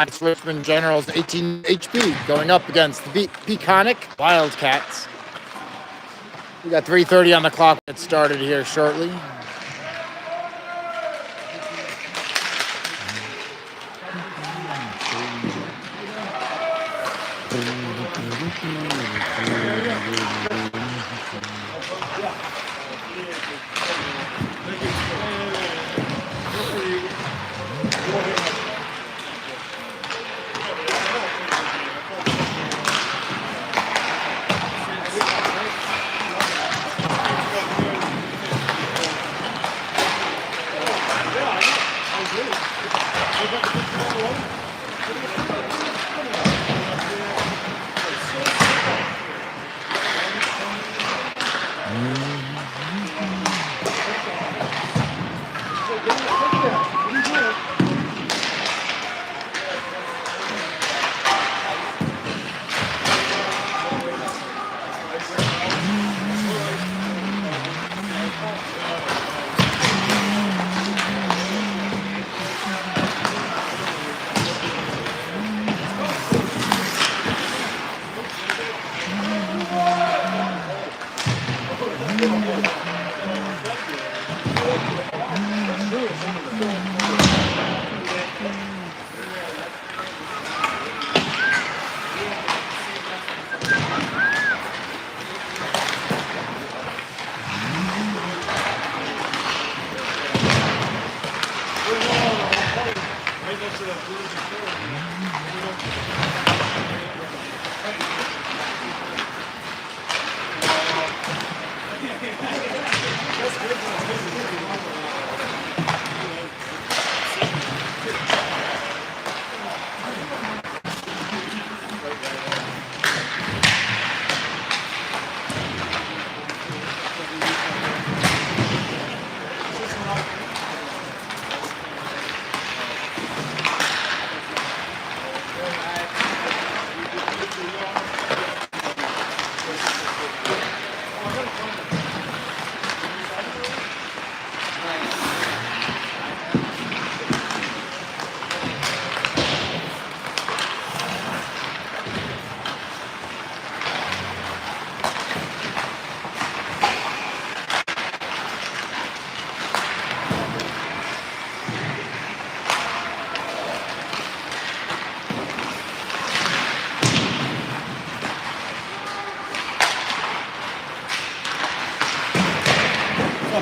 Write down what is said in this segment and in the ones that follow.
It's Richmond Generals 18 HP going up against the Peconic Wildcats. We got 3:30 on the clock. Get started here shortly.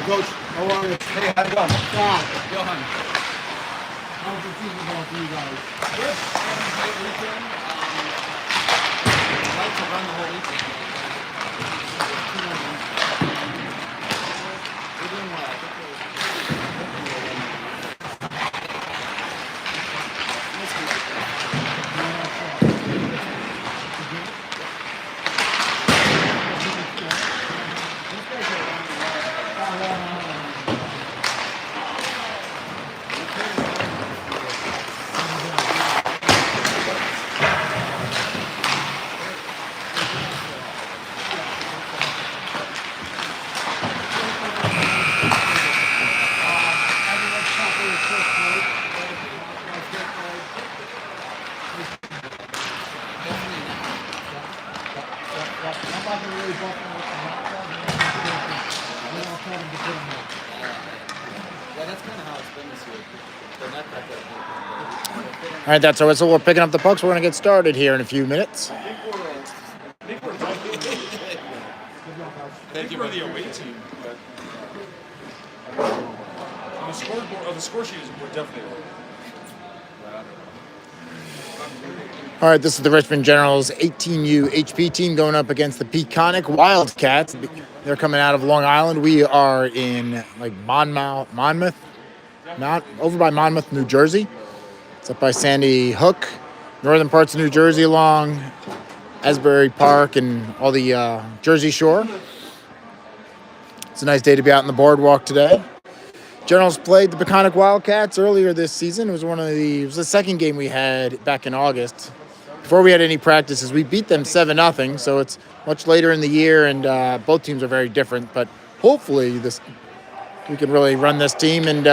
Coach, how are you? Hey, how's it going? Johan. How's the season going for you guys? Good. Great weekend. I'd like to run the whole weekend. We're doing well. I think All right, that's our whistle. We're picking up the pucks. We're going to get started here in a few minutes. Thank you for the away team, but on the scoreboard, the score sheet we're definitely. All right, this is the Richmond Generals 18U HP team going up against the Peconic Wildcats. They're coming out of Long Island. We are in Monmouth, over by Monmouth, New Jersey. It's up by Sandy Hook, northern parts of New Jersey along Asbury Park and all the Jersey Shore. It's a nice day to be out on the boardwalk today. Generals played the Peconic Wildcats earlier this season. It was the second game we had back in August. Before we had any practices, we beat them 7-0. So it's much later in the year, and both teams are very different. But hopefully we can really run this team and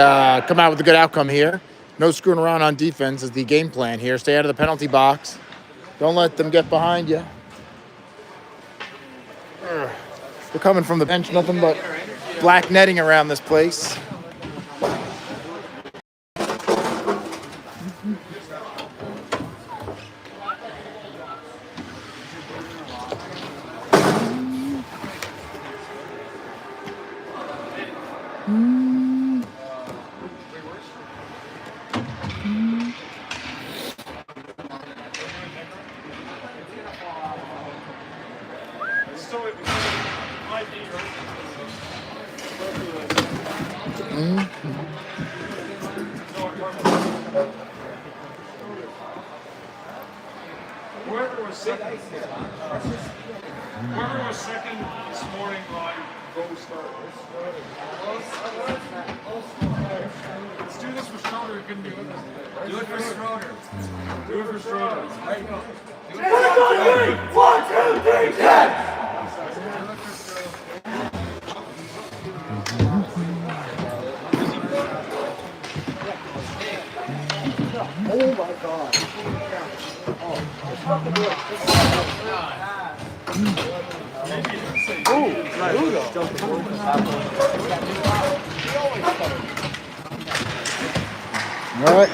come out with a good outcome here. No screwing around on defense is the game plan here. Stay out of the penalty box. Don't let them get behind you. They're coming from the bench, nothing but black netting around this place. Whoever was second this morning, go start. Let's do this for Schroeder. He couldn't be with us. Do it for Schroeder. Do it for Schroeder. One, two, three, 10! Oh my God. All right.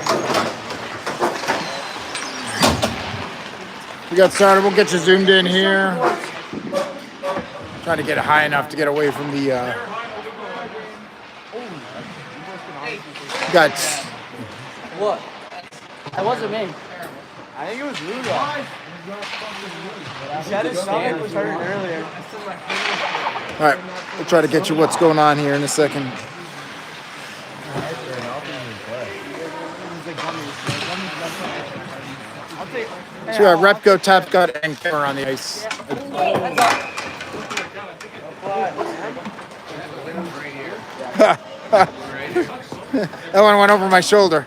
We got started. We'll get you zoomed in here. Trying to get it high enough to get away from the. Got. What? That wasn't me. I think it was Ludo. He said his stomach was hurting earlier. All right. We'll try to get you what's going on here in a second. So we got Repco, Tap Gut, and Camera on the ice. That one went over my shoulder.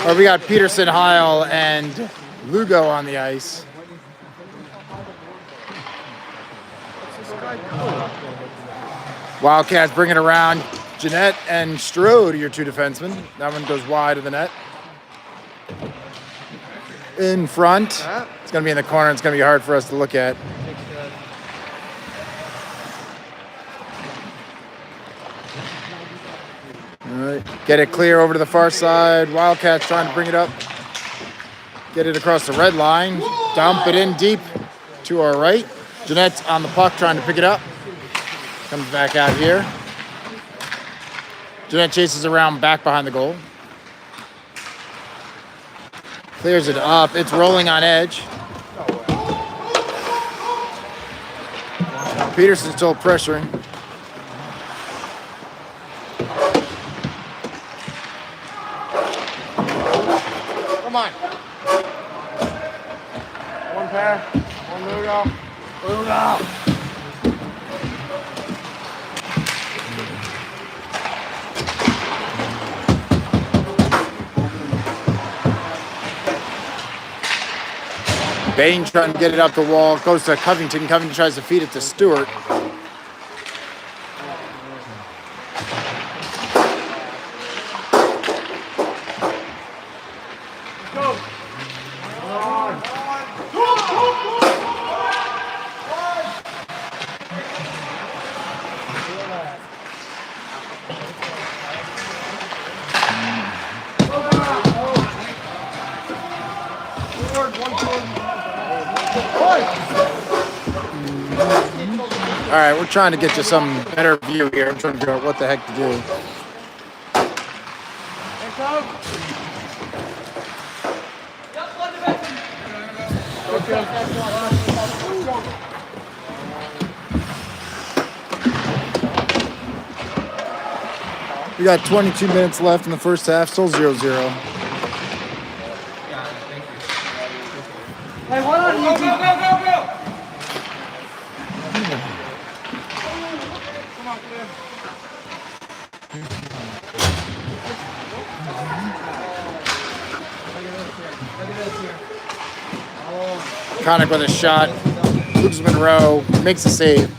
Or we got Peterson, Heil, and Lugo on the ice. Wildcats bring it around. Jeanette and Strode, your two defensemen. That one goes wide of the net. In front. It's going to be in the corner. It's going to be hard for us to look at. All right. Get it clear over to the far side. Wildcats trying to bring it up. Get it across the red line. Dump it in deep to our right. Jeanette's on the puck trying to pick it up. Comes back out here. Jeanette chases around back behind the goal. Clears it up. It's rolling on edge. Peterson's still pressuring. Come on. One pair. One Ludo. Ludo. Bain trying to get it up the wall. Goes to Covington. Covington tries to feed it to Stewart. All right, we're trying to get you some better view here. I'm trying to figure out what the heck to do. We got 22 minutes left in the first half, still 0-0. Hey, what on you? Go! Peconic with a shot. Lucas Monroe makes a save.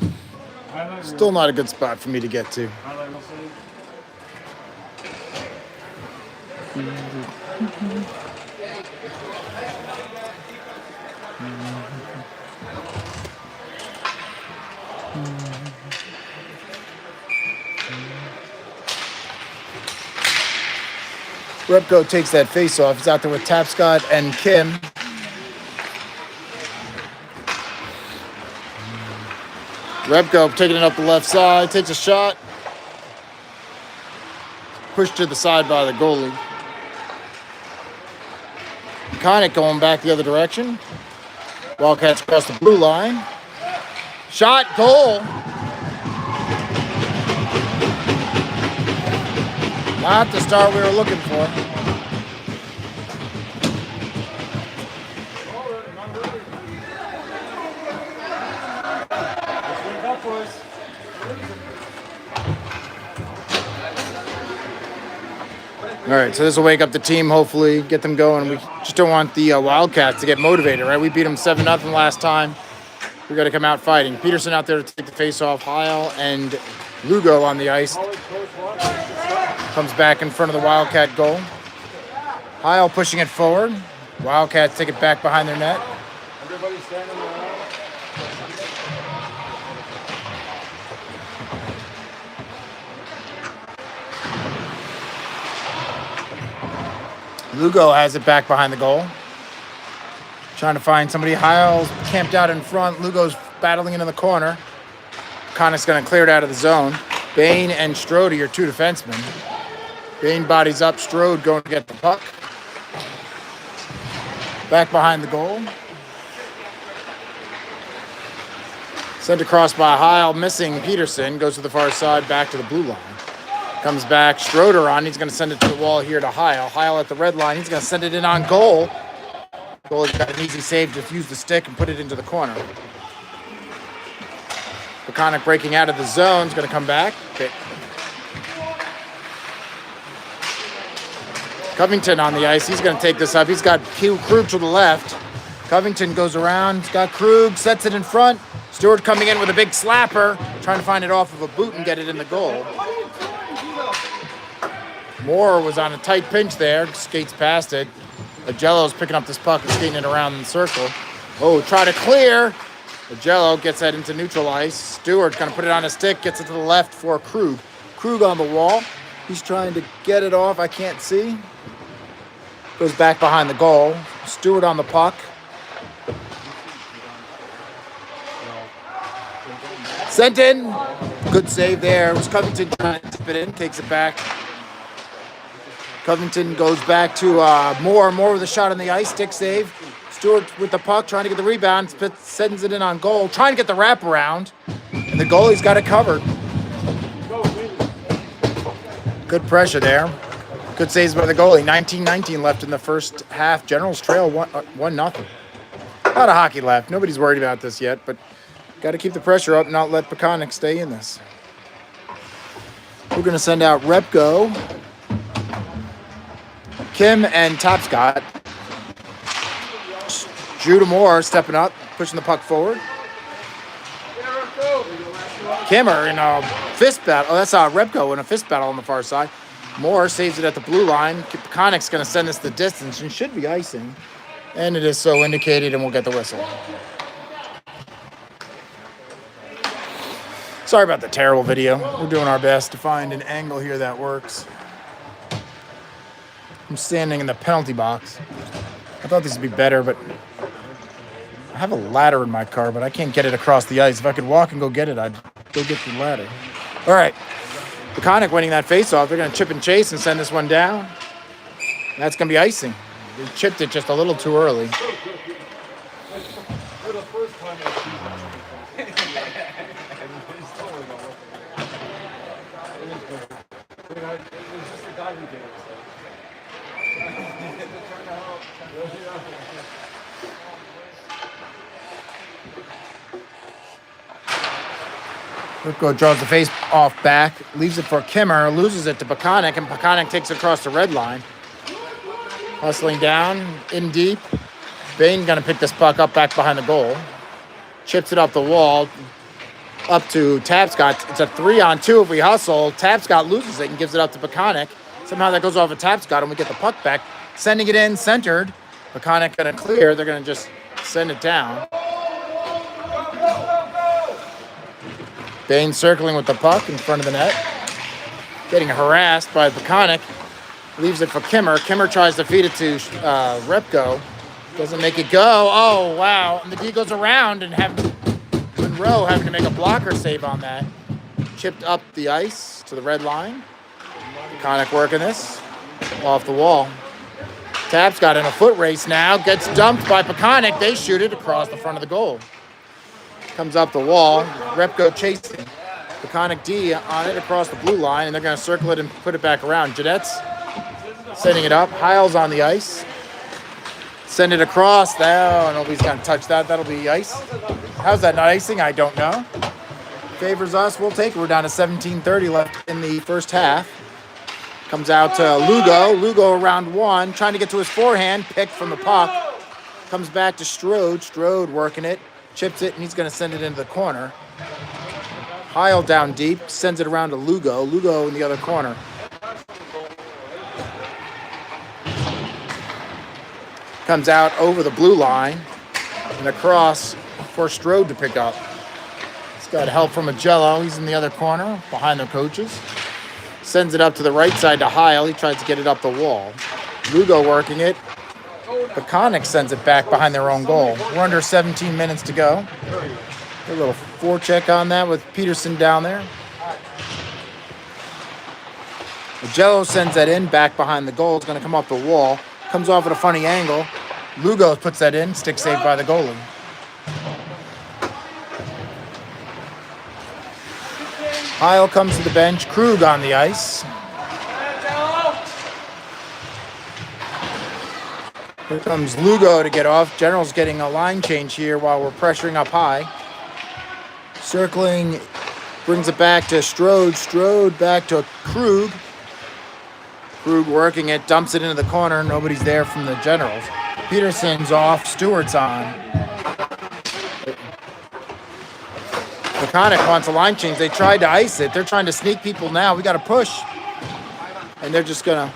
Still not a good spot for me to get to. Repko takes that face off. He's out there with Tapscott and Kim. Repko taking it up the left side, takes a shot. Pushed to the side by the goalie. Peconic going back the other direction. Wildcats across the blue line. Shot, goal. Not the start we were looking for. All right, so this will wake up the team, hopefully, get them going. We just don't want the Wildcats to get motivated, right? We beat them 7-0 last time. We got to come out fighting. Peterson out there to take the face-off. Heil and Lugo on the ice. Comes back in front of the Wildcat goal. Heil pushing it forward. Wildcats take it back behind their net. Everybody standing around. Lugo has it back behind the goal. Trying to find somebody. Heil's camped out in front. Lugo's battling into the corner. Connick's going to clear it out of the zone. Bain and Strode are your two defensemen. Bain bodies up. Strode going to get the puck. Back behind the goal. Sent across by Heil, missing Peterson. Goes to the far side, back to the blue line. Comes back, Schroeder on. He's going to send it to the wall here to Heil. Heil at the red line. He's going to send it in on goal. Goalie's got an easy save to use the stick and put it into the corner. Peconic breaking out of the zone. He's going to come back. Okay. Covington on the ice. He's going to take this up. He's got Krug to the left. Covington goes around. He's got Krug, sets it in front. Stewart coming in with a big slapper, trying to find it off of a boot and get it in the goal. Moore was on a tight pinch there, skates past it. Agello's picking up this puck and skating it around in the circle. Oh, try to clear. Agello gets that into neutral ice. Stewart going to put it on a stick, gets it to the left for Krug. Krug on the wall. He's trying to get it off. I can't see. Goes back behind the goal. Stewart on the puck. Sent in. Good save there. It was Covington trying to tip it in. Takes it back. Covington goes back to Moore. Moore with a shot on the ice. Stick save. Stewart with the puck, trying to get the rebound. Sends it in on goal. Trying to get the wraparound. And the goalie's got it covered. Good pressure there. Good saves by the goalie. 19-19 left in the first half. Generals trail 1-0. Not a hockey left. Nobody's worried about this yet, but got to keep the pressure up and not let Peconic stay in this. We're going to send out Repko, Kim, and Tapscott. Drew Moore stepping up, pushing the puck forward. Kimmer in a fist battle. Oh, that's Repko in a fist battle on the far side. Moore saves it at the blue line. Peconic's going to send this the distance and should be icing. And it is so indicated, and we'll get the whistle. Sorry about the terrible video. We're doing our best to find an angle here that works. I'm standing in the penalty box. I thought this would be better, but I have a ladder in my car, but I can't get it across the ice. If I could walk and go get it, I'd go get the ladder. All right. Peconic winning that faceoff. They're going to chip and chase and send this one down. That's going to be icing. They chipped it just a little too early. Ripko draws the face off back, leaves it for Kimmer, loses it to Peconic, and Peconic takes it across the red line. Hustling down, in deep. Bain going to pick this puck up back behind the goal. Chips it up the wall. Up to Tapscott. It's a 3-on-2 if we hustle. Tapscott loses it and gives it up to Peconic. Somehow that goes off of Tapscott and we get the puck back. Sending it in, centered. Peconic going to clear. They're going to just send it down. Bain circling with the puck in front of the net. Getting harassed by Peconic. Leaves it for Kimmer. Kimmer tries to feed it to Repko. Doesn't make it go. Oh, wow. And the D goes around and Monroe having to make a blocker save on that. Chipped up the ice to the red line. Peconic working this. Off the wall. Tap's got in a foot race now. Gets dumped by Peconic. They shoot it across the front of the goal. Comes up the wall. Repko chasing. Peconic D on it across the blue line, and they're going to circle it and put it back around. Jeanette's setting it up. Heil's on the ice. Send it across. Oh, nobody's going to touch that. That'll be ice. How's that not icing? I don't know. Favors us. We'll take it. We're down to 17:30 left in the first half. Comes out to Lugo. Lugo around one, trying to get to his forehand. Picked from the puck. Comes back to Strode. Strode working it. Chips it, and he's going to send it into the corner. Heil down deep. Sends it around to Lugo. Lugo in the other corner. Comes out over the blue line and across for Strode to pick up. He's got help from Agello. He's in the other corner behind the coaches. Sends it up to the right side to Heil. He tries to get it up the wall. Lugo working it. Peconic sends it back behind their own goal. We're under 17 minutes to go. A little forecheck on that with Peterson down there. Agello sends that in back behind the goal. It's going to come up the wall. Comes off at a funny angle. Lugo puts that in. Stick saved by the goalie. Heil comes to the bench. Krug on the ice. Here comes Lugo to get off. General's getting a line change here while we're pressuring up high. Circling, brings it back to Strode. Strode back to Krug. Krug working it, dumps it into the corner. Nobody's there from the Generals. Peterson's off. Stewart's on. Peconic wants a line change. They tried to ice it. They're trying to sneak people now. We got to push. And they're just going to...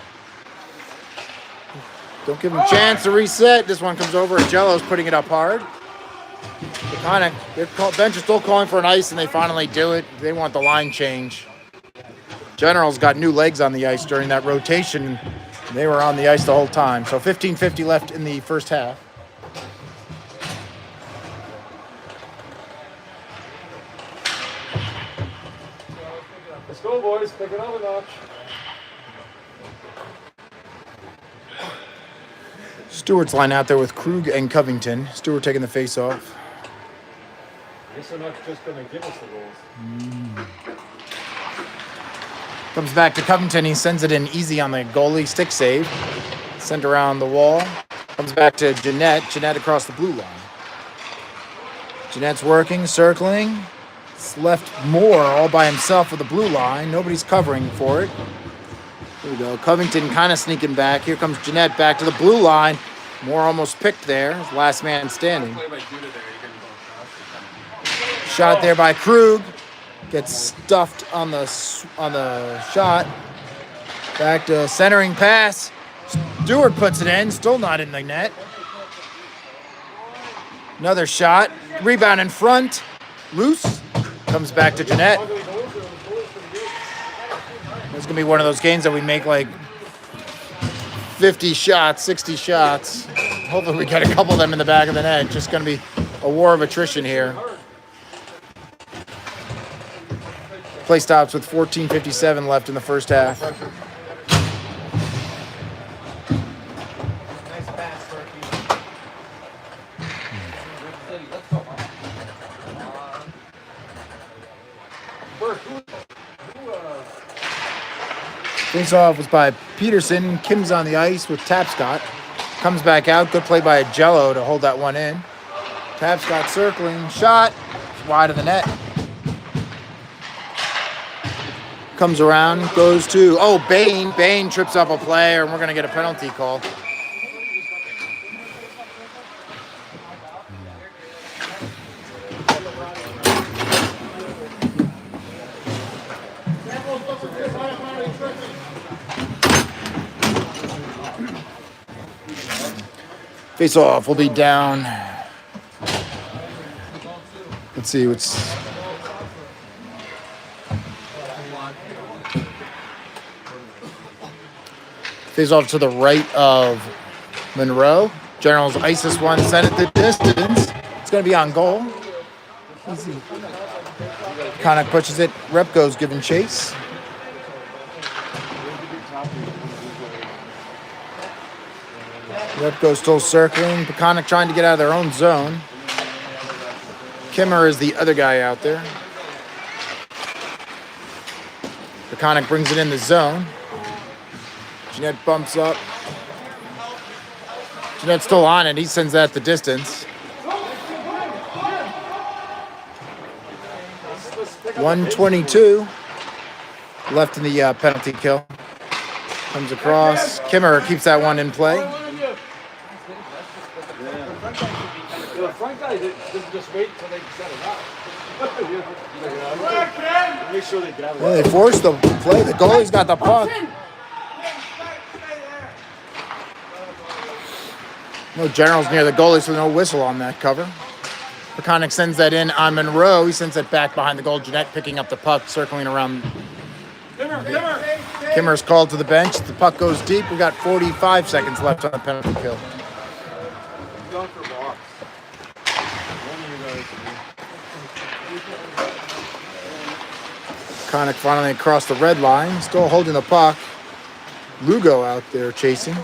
Don't give them a chance to reset. This one comes over. Agello's putting it up hard. Peconic, their bench is still calling for an ice, and they finally do it. They want the line change. Generals got new legs on the ice during that rotation. They were on the ice the whole time. So 15:50 left in the first half. Let's go, boys. Pick it up a notch. Stewart's line out there with Krug and Covington. Stewart taking the face off. I guess they're not just going to give us the goals. Comes back to Covington. He sends it in easy on the goalie. Stick save. Sent around the wall. Comes back to Jeanette. Jeanette across the blue line. Jeanette's working, circling. It's left Moore all by himself with the blue line. Nobody's covering for it. There we go. Covington kind of sneaking back. Here comes Jeanette back to the blue line. Moore almost picked there. Last man standing. Shot there by Krug. Gets stuffed on the shot. Back to centering pass. Stewart puts it in. Still not in the net. Another shot. Rebound in front. Loose. Comes back to Jeanette. It's going to be one of those games that we make like 50 shots, 60 shots. Hopefully we get a couple of them in the back of the net. Just going to be a war of attrition here. Play stops with 14:57 left in the first half. Face-off was by Peterson. Kim's on the ice with Tapscott. Comes back out. Good play by Agello to hold that one in. Tapscott circling. Shot. Wide of the net. Comes around. Goes to... Oh, Bain. Bain trips up a player, and we're going to get a penalty call. Face off will be down. Let's see what's. Face off to the right of Monroe. Generals ice this one, send it the distance. It's going to be on goal. Easy. Peconic pushes it. Rep goes giving chase. Rep goes still circling. Peconic trying to get out of their own zone. Kimmer is the other guy out there. Peconic brings it in the zone. Jeanette bumps up. Jeanette's still on it. He sends that the distance. 1:22 left in the penalty kill. Comes across. Kimmer keeps that one in play. The front guy doesn't just wait until they set it up. Make sure they gather. Well, they forced the play. The goalie's got the puck. No generals near the goalie, so no whistle on that cover. Peconic sends that in on Monroe. He sends it back behind the goal. Jeanette picking up the puck, circling around. Kimmer's called to the bench. The puck goes deep. We got 45 seconds left on the penalty kill. Peconic finally across the red line. Still holding the puck. Lugo out there chasing.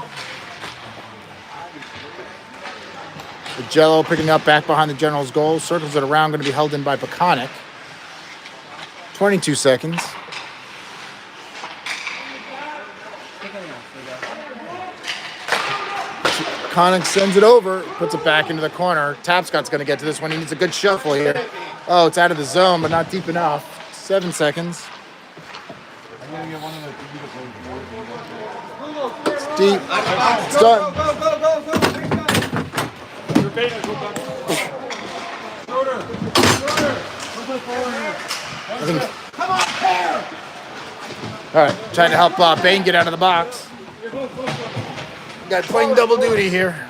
Jello picking up back behind the General's goal. Circles it around, going to be held in by Peconic. 22 seconds. Peconic sends it over, puts it back into the corner. Tapscott's going to get to this one. He needs a good shuffle here. Oh, it's out of the zone, but not deep enough. 7 seconds. It's deep. It's done. Come on, pair! All right, trying to help Bain get out of the box. Got playing double duty here.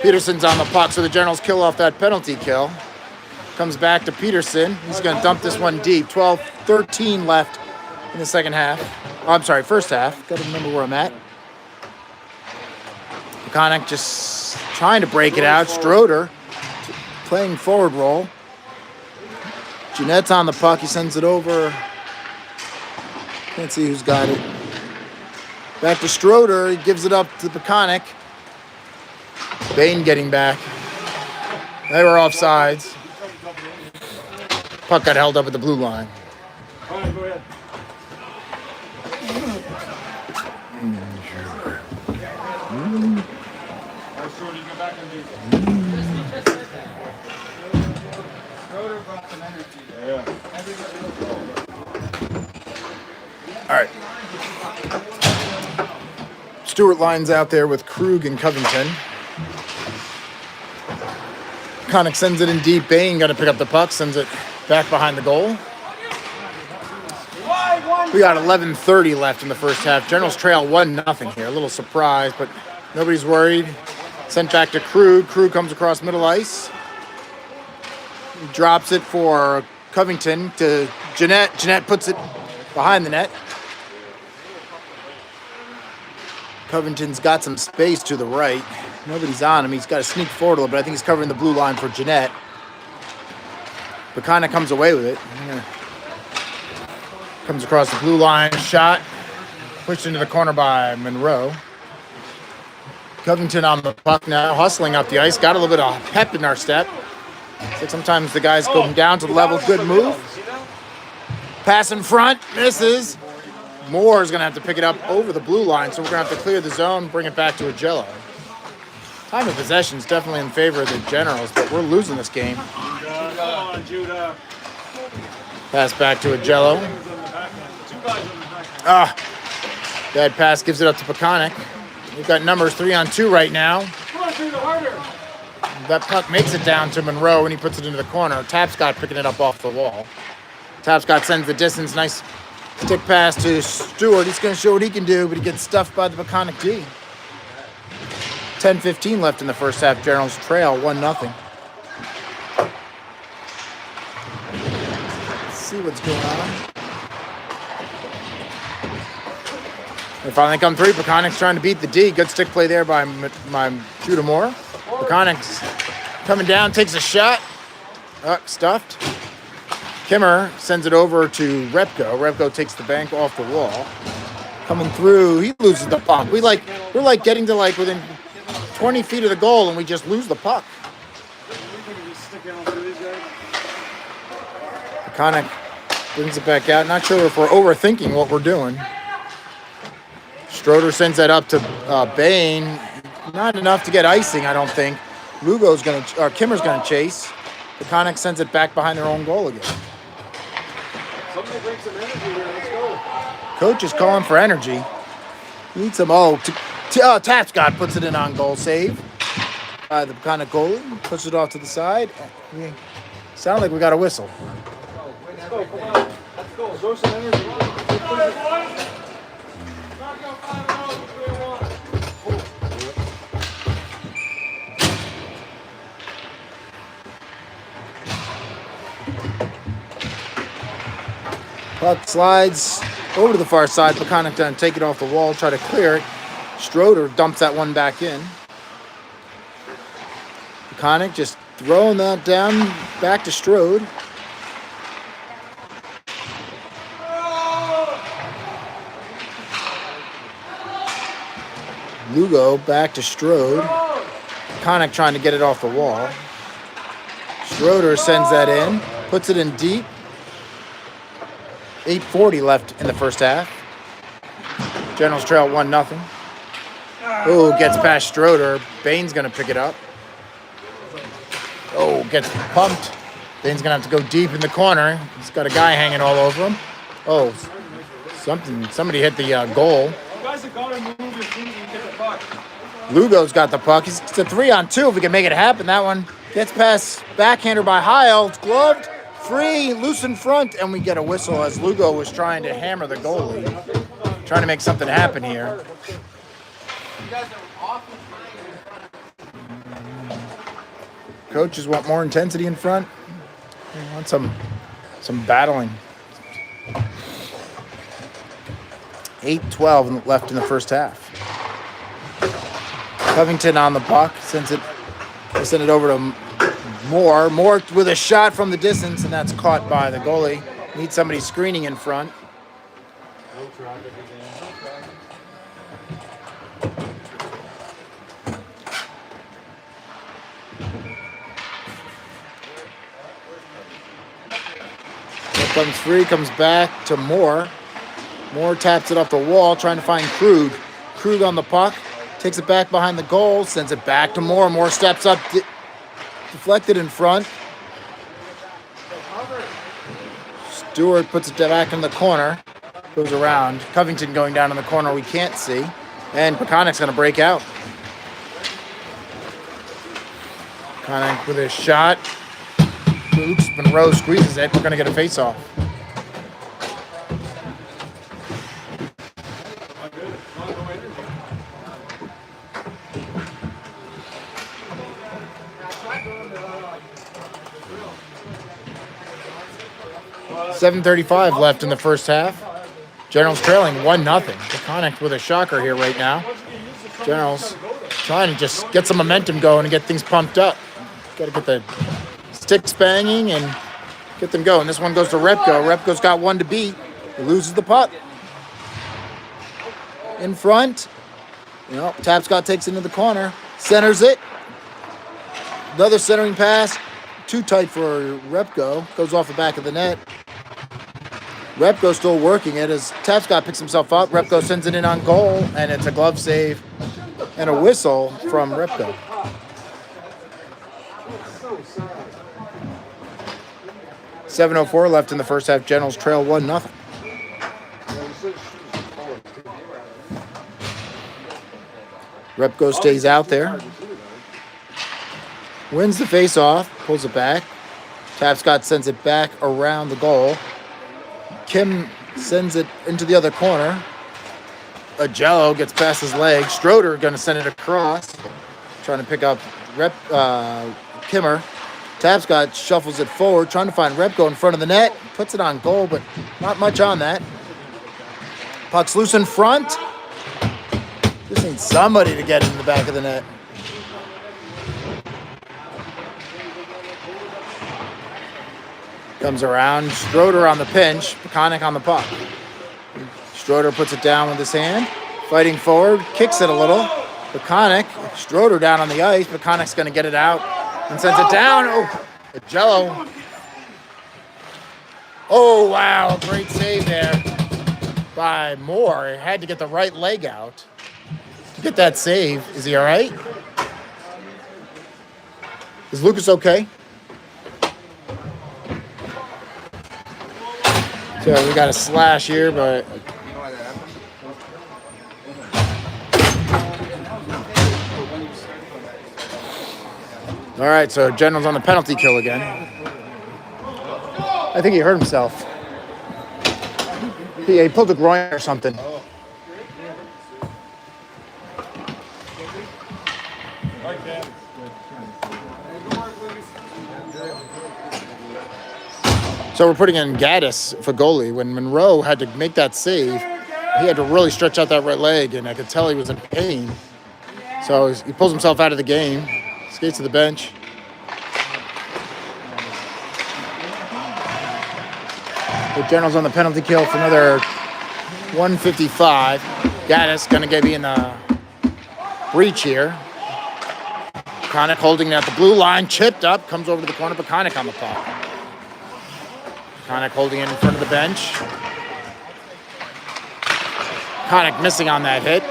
Peterson's on the puck, so the Generals kill off that penalty kill. Comes back to Peterson. He's going to dump this one deep. 12-13 left in the second half. Oh, I'm sorry, first half. Got to remember where I'm at. Peconic just trying to break it out. Stroder playing forward role. Jeanette's on the puck. He sends it over. Can't see who's got it. Back to Stroder. He gives it up to Peconic. Bain getting back. They were offsides. Puck got held up at the blue line. All right, go ahead. All right. Stewart lines out there with Krug and Covington. Peconic sends it in deep. Bain got to pick up the puck, sends it back behind the goal. We got 11:30 left in the first half. Generals trail 1-0 here. A little surprised, but nobody's worried. Sent back to Krug. Krug comes across middle ice. He drops it for Covington to Jeanette. Jeanette puts it behind the net. Covington's got some space to the right. Nobody's on him. He's got to sneak forward a little bit. I think he's covering the blue line for Jeanette. Peconic comes away with it. Comes across the blue line. Shot. Pushed into the corner by Monroe. Covington on the puck now. Hustling up the ice. Got a little bit of pep in our step. It's like sometimes the guys go down to the level. Good move. Pass in front. Misses. Moore is going to have to pick it up over the blue line, so we're going to have to clear the zone, bring it back to Agello. Time of possession is definitely in favor of the Generals, but we're losing this game. Pass back to Agello. Bad pass gives it up to Peconic. We've got numbers 3-on-2 right now. That puck makes it down to Monroe, and he puts it into the corner. Tapscott picking it up off the wall. Tapscott sends the distance. Nice stick pass to Stewart. He's going to show what he can do, but he gets stuffed by the Peconic D. 10:15 left in the first half. Generals trail 1-0. Let's see what's going on. They finally come through. Peconic's trying to beat the D. Good stick play there by my shooter Moore. Peconic's coming down, takes a shot. Stuffed. Kimmer sends it over to Repko. Repko takes the bank off the wall. Coming through, he loses the puck. We're like getting to like within 20 feet of the goal and we just lose the puck. Peconic brings it back out. Not sure if we're overthinking what we're doing. Stroder sends that up to Bain. Not enough to get icing, I don't think. Kimmer's gonna chase. Peconic sends it back behind their own goal again. Somebody bring some energy here. Let's go. Coach is calling for energy. Need some. Tapscott puts it in on goal save. The Peconic goalie pushes it off to the side. Sound like we got a whistle. Let's go. Come on. Let's go. Show some energy. Puck slides over to the far side. Peconic doesn't take it off the wall, try to clear it. Stroder dumps that one back in. Peconic just throwing that down back to Strode. Lugo back to Strode. Peconic trying to get it off the wall. Stroder sends that in, puts it in deep. 8:40 left in the first half. Generals trail 1-0. Oh, gets past Stroder. Bain's going to pick it up. Oh, gets pumped. Bain's going to have to go deep in the corner. He's got a guy hanging all over him. Oh, somebody hit the goal. You guys have got to move your feet and get the puck. Lugo's got the puck. It's a 3-on-2 if we can make it happen. That one gets past backhander by Heil. It's gloved. Free, loose in front, and we get a whistle as Lugo was trying to hammer the goalie. Trying to make something happen here. Coaches want more intensity in front. They want some battling. 8:12 left in the first half. Covington on the puck, send it over to Moore with a shot from the distance, and that's caught by the goalie. Need somebody screening in front. Comes free, comes back to Moore. Moore taps it off the wall, trying to find Krug. Krug on the puck, takes it back behind the goal, sends it back to Moore. Moore steps up, deflected in front. Stewart puts it back in the corner, goes around. Covington going down in the corner we can't see. And Peconic's going to break out. Peconic with a shot. Oops, Monroe squeezes it. We're going to get a face-off. .7:35 left in the first half. Generals trailing 1-0. Peconic with a shocker here right now. Generals trying to just get some momentum going and get things pumped up. Got to get the sticks banging and get them going. This one goes to Repko. Repko's got one to beat. He loses the puck. In front. Tapscott takes it into the corner. Centers it. Another centering pass. Too tight for Repko. Goes off the back of the net. Repko still working it as Tapscott picks himself up. Repko sends it in on goal, and it's a glove save and a whistle from Repko. .7:04 left in the first half. Generals trail 1-0. Repko stays out there. Wins the face-off, pulls it back. Tapscott sends it back around the goal. Kim sends it into the other corner. Agello gets past his legs. Stroder going to send it across. trying to pick up Kimmer. Tapscott shuffles it forward, trying to find Repko in front of the net. Puts it on goal, but not much on that. Puck's loose in front. Just needs somebody to get in the back of the net. Comes around. Schroeder on the pinch. Peconic on the puck. Schroeder puts it down with his hand. Fighting forward. Kicks it a little. Peconic. Schroeder down on the ice. Peconic's going to get it out and sends it down. Oh, the Jello. Oh, wow. Great save there by Moore. He had to get the right leg out to get that save. Is he all right? Is Lucas okay? So we got a slash here, but all right, so General's on the penalty kill again. I think he hurt himself. He pulled a groin or something. So we're putting in Gaddis for goalie. When Monroe had to make that save, he had to really stretch out that right leg, and I could tell he was in pain. So he pulls himself out of the game, skates to the bench. The General's on the penalty kill for another 1:55. Gaddis going to be in the breach here. Peconic holding it at the blue line, chipped up, comes over to the corner. Peconic on the puck. Peconic holding it in front of the bench. Peconic missing on that hit.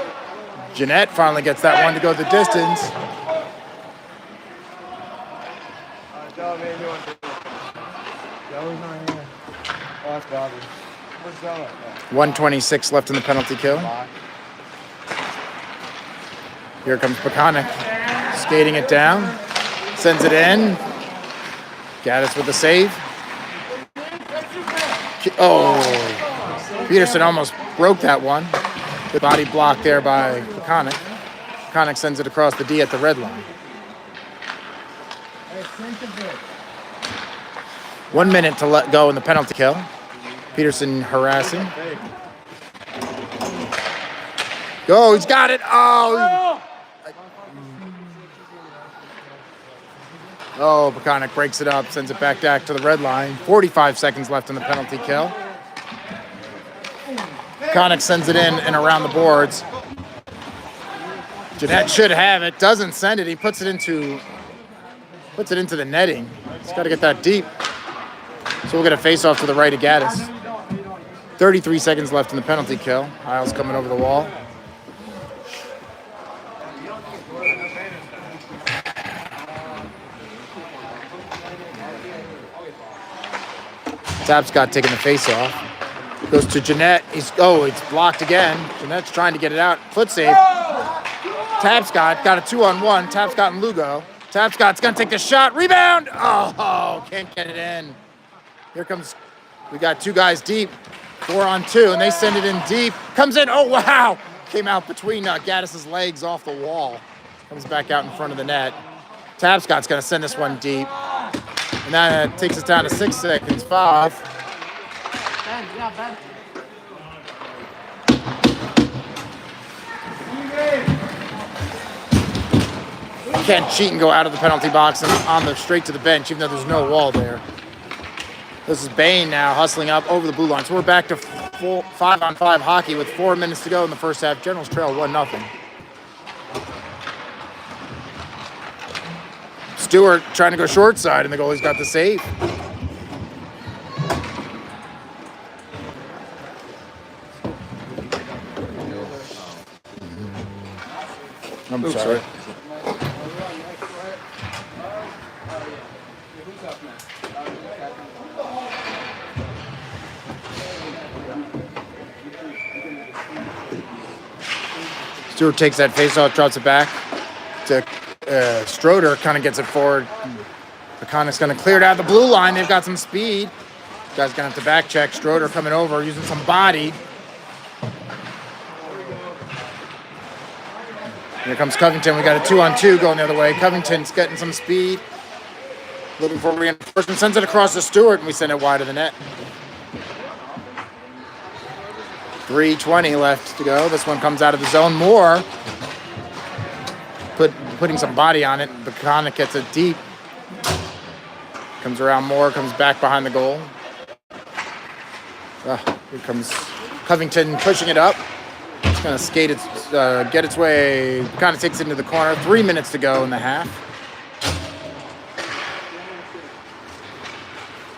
Jeanette finally gets that one to go the distance. 1:26 left in the penalty kill. Here comes Peconic, skating it down, sends it in. Gaddis with the save. Oh, Peterson almost broke that one. Good body block there by Peconic. Peconic sends it across the D at the red line. 1 minute to let go in the penalty kill. Peterson harassing. Go, he's got it. Oh, Peconic breaks it up, sends it back to the red line. 45 seconds left in the penalty kill. Peconic sends it in and around the boards. Jeanette should have it, doesn't send it. He puts it into the netting. He's got to get that deep. So we'll get a face-off to the right of Gaddis. 33 seconds left in the penalty kill. Isles coming over the wall. Tapscott taking the face-off. Goes to Jeanette. It's blocked again. Jeanette's trying to get it out. Foot save. Tapscott got a 2-on-1. Tapscott and Lugo. Tapscott's going to take the shot. Rebound. Oh, can't get it in. Here comes, we got two guys deep. 4-on-2, and they send it in deep. Comes in. Oh, wow. Came out between Gaddis' legs off the wall. Comes back out in front of the net. Tapscott's going to send this one deep. And that takes us down to 6 seconds. 5. You can't cheat and go out of the penalty box and on the straight to the bench, even though there's no wall there. This is Bain now hustling up over the blue line. So we're back to 5-on-5 hockey with 4 minutes to go in the first half. Generals trail 1-0. Stewart trying to go short side, and the goalie's got the save. I'm sorry. Stewart takes that face-off, drops it back to Schroeder, kind of gets it forward. Peconic's going to clear it out the blue line. They've got some speed. Guy's going to have to back check. Schroeder coming over, using some body. Here comes Covington. We got a 2-on-2 going the other way. Covington's getting some speed. Looking for reinforcement. Sends it across to Stewart, and we send it wide of the net. 3:20 left to go. This one comes out of the zone. Moore putting some body on it. Peconic gets it deep. Comes around Moore, comes back behind the goal. Here comes Covington pushing it up. It's going to skate get its way, kind of takes it into the corner. 3 minutes to go in the half.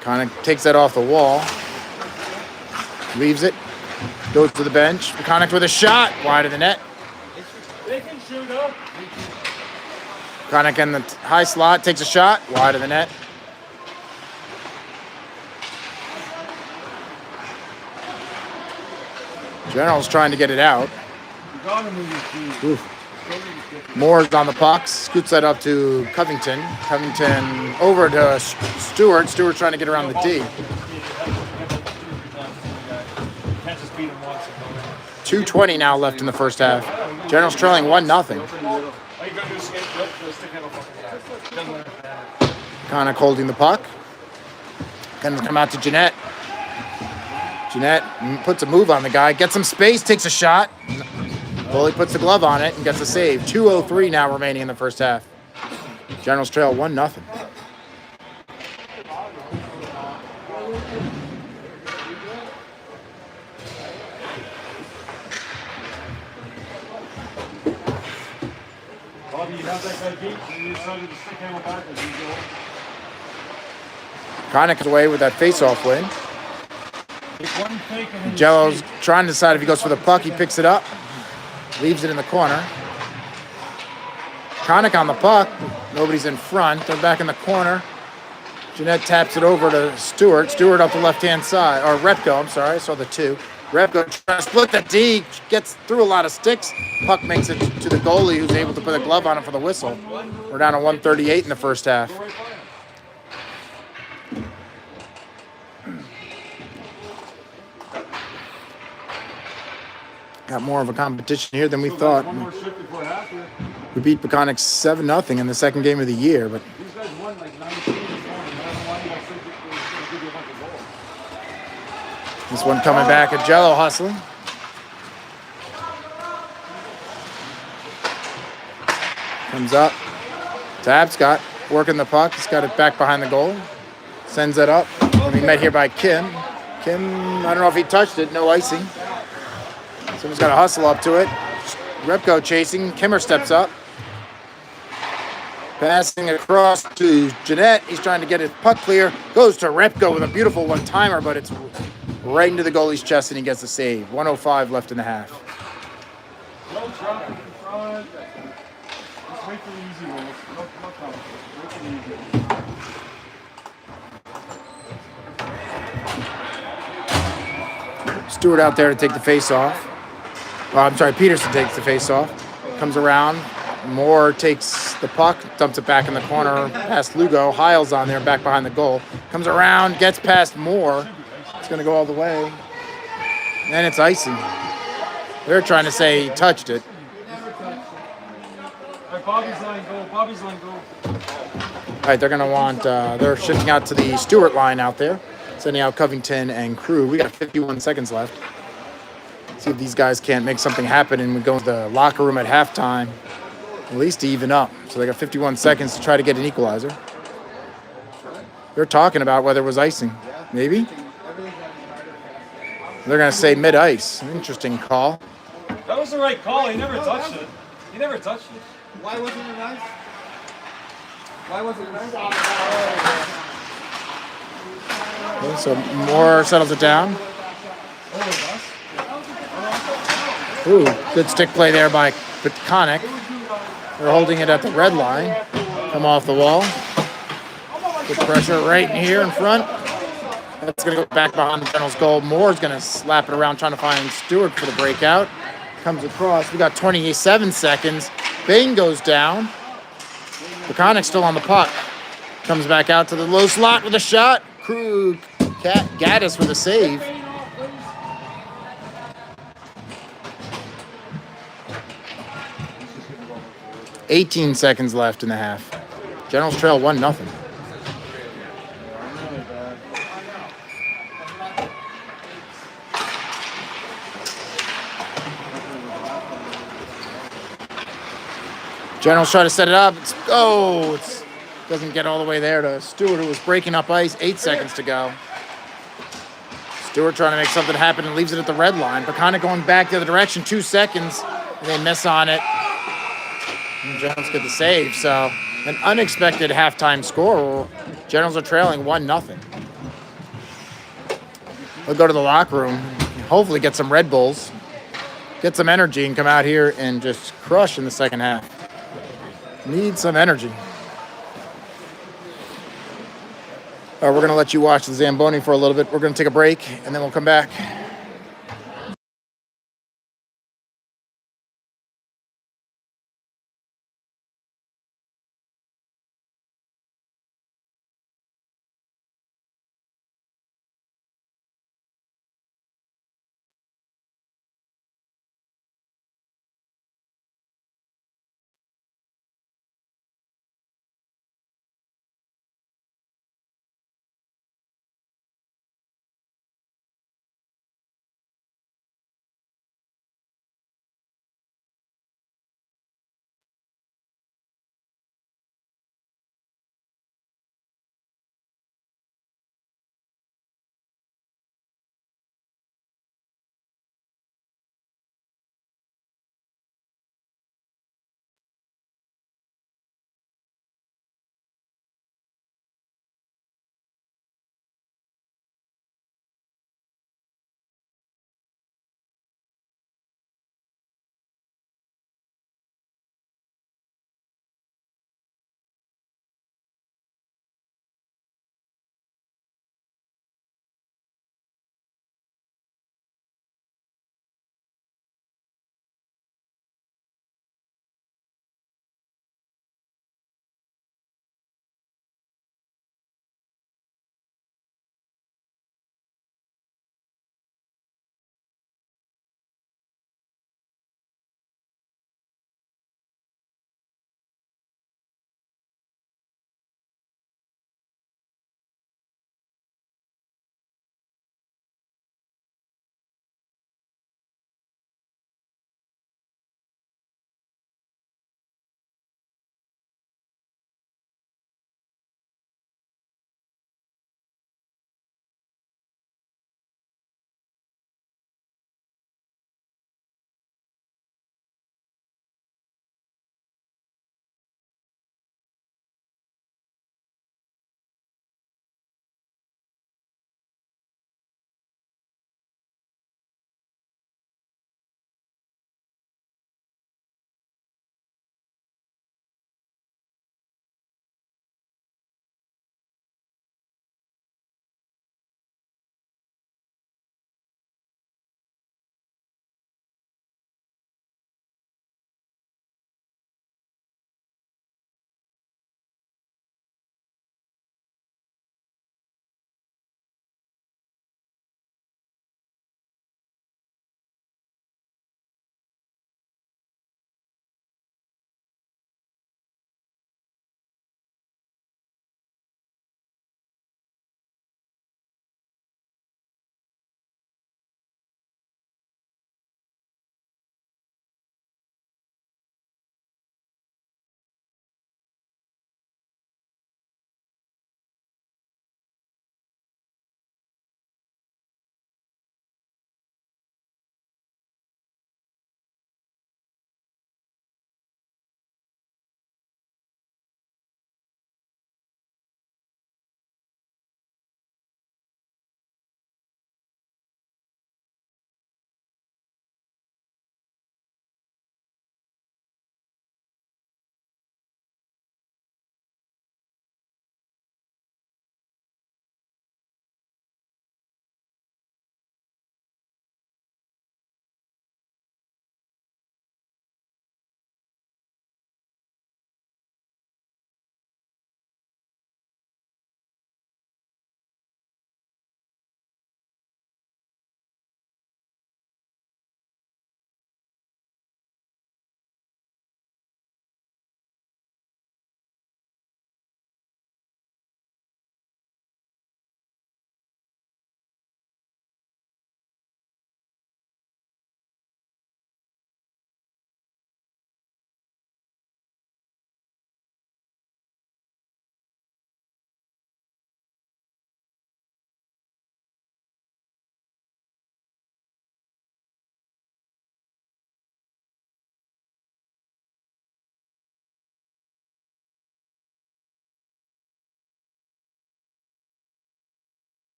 Kind of takes that off the wall. Leaves it. Goes to the bench. Peconic with a shot. Wide of the net. They can shoot up. Peconic in the high slot. Takes a shot. Wide of the net. General's trying to get it out. Moore's on the puck. Scoots that up to Covington. Covington over to Stewart. Stewart trying to get around the D. 2:20 now left in the first half. General's trailing 1-0. Peconic holding the puck. Gonna come out to Jeanette. Jeanette puts a move on the guy, gets some space, takes a shot. Goalie puts the glove on it and gets a save. 2:03 now remaining in the first half. Generals trail 1-0. Bobby, you have that guy beat, and you decided to stick him back as usual. Peconic is away with that face-off win. One fake and then Jello's trying to decide if he goes for the puck. He picks it up, leaves it in the corner. Peconic on the puck. Nobody's in front. They're back in the corner. Jeanette taps it over to Stewart. Stewart up the left-hand side. Or Repko, I'm sorry. I saw the 2. Repko tries to split the D. Gets through a lot of sticks. Puck makes it to the goalie, who's able to put a glove on it for the whistle. We're down to 1:38 in the first half. Got more of a competition here than we thought. one more shift before half here. We beat Peconic 7-0 in the second game of the year, but These guys won like 19 this morning. I don't know why you guys think they're going to give you a bunch of goals. this one coming back at Jello hustling. Comes up. Tab's got working the puck. He's got it back behind the goal. Sends it up. And we met here by Kim. Kim, I don't know if he touched it. No icing. Someone's got to hustle up to it. Repko chasing. Kimmer steps up. Passing across to Jeanette. He's trying to get his puck clear. Goes to Repko with a beautiful one-timer, but it's right into the goalie's chest, and he gets the save. 1:05 left in the half. No traffic in front. Just wait for the easy one. No competition. Wait for the easy one. Stewart out there to take the face off. I'm sorry, Peterson takes the face off. Comes around. Moore takes the puck, dumps it back in the corner past Lugo. Hiles on there, back behind the goal. Comes around, gets past Moore. It's going to go all the way. And it's icing. They're trying to say he touched it. Alright, Bobby's line go. Bobby's line go. All right, they're going to want, they're shifting out to the Stewart line out there. Sending out Covington and Crew. We got 51 seconds left. See if these guys can't make something happen and we go to the locker room at halftime, at least to even up. So they got 51 seconds to try to get an equalizer. They're talking about whether it was icing. Maybe? They're going to say mid-ice. Interesting call. That was the right call. He never touched it. He never touched it. Why wasn't it nice? Why wasn't it nice? Okay, so Moore settles it down. Ooh, good stick play there by Peconic. They're holding it at the red line. Come off the wall. Good pressure right in here in front. That's going to go back behind the General's goal. Moore's going to slap it around trying to find Stewart for the breakout. Comes across. We got 27 seconds. Bain goes down. Peconic's still on the puck. Comes back out to the low slot with a shot. Krug Gaddis with a save. 18 seconds left in the half. Generals trail 1-0. Generals try to set it up. It doesn't get all the way there to Stewart, who was breaking up ice. 8 seconds to go. Stewart trying to make something happen and leaves it at the red line. Peconic going back the other direction. 2 seconds. And they miss on it. And Generals get the save. So an unexpected halftime score. Generals are trailing 1-0. They'll go to the locker room. Hopefully get some Red Bulls. Get some energy and come out here and just crush in the second half. Need some energy. We're going to let you watch the Zamboni for a little bit. We're going to take a break, and then we'll come back.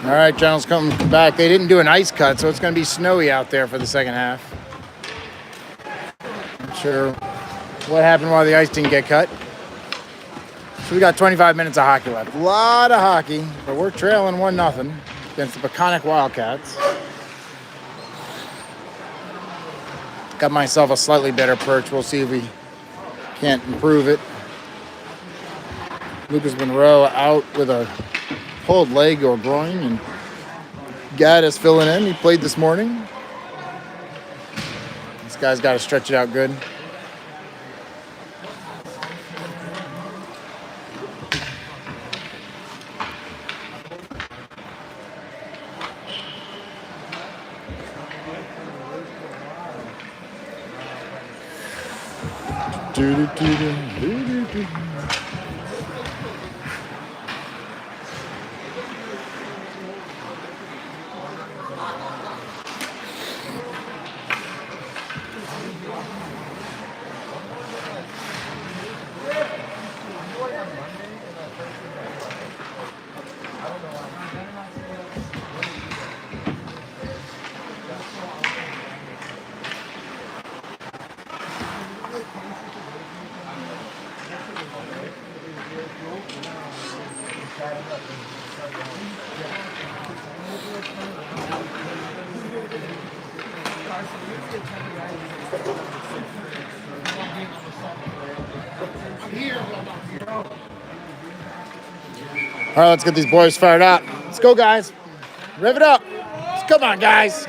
All right, Generals coming back. They didn't do an ice cut, so it's going to be snowy out there for the second half. Not sure what happened while the ice didn't get cut. So we got 25 minutes of hockey left. A lot of hockey, but we're trailing 1-0 against the Peconic Wildcats. Got myself a slightly better perch. We'll see if we can't improve it. Lucas Monroe out with a pulled leg or groin, and Gaddis filling in. He played this morning. This guy's got to stretch it out good. All right, let's get these boys fired up. Let's go, guys. Rev it up. Come on, guys.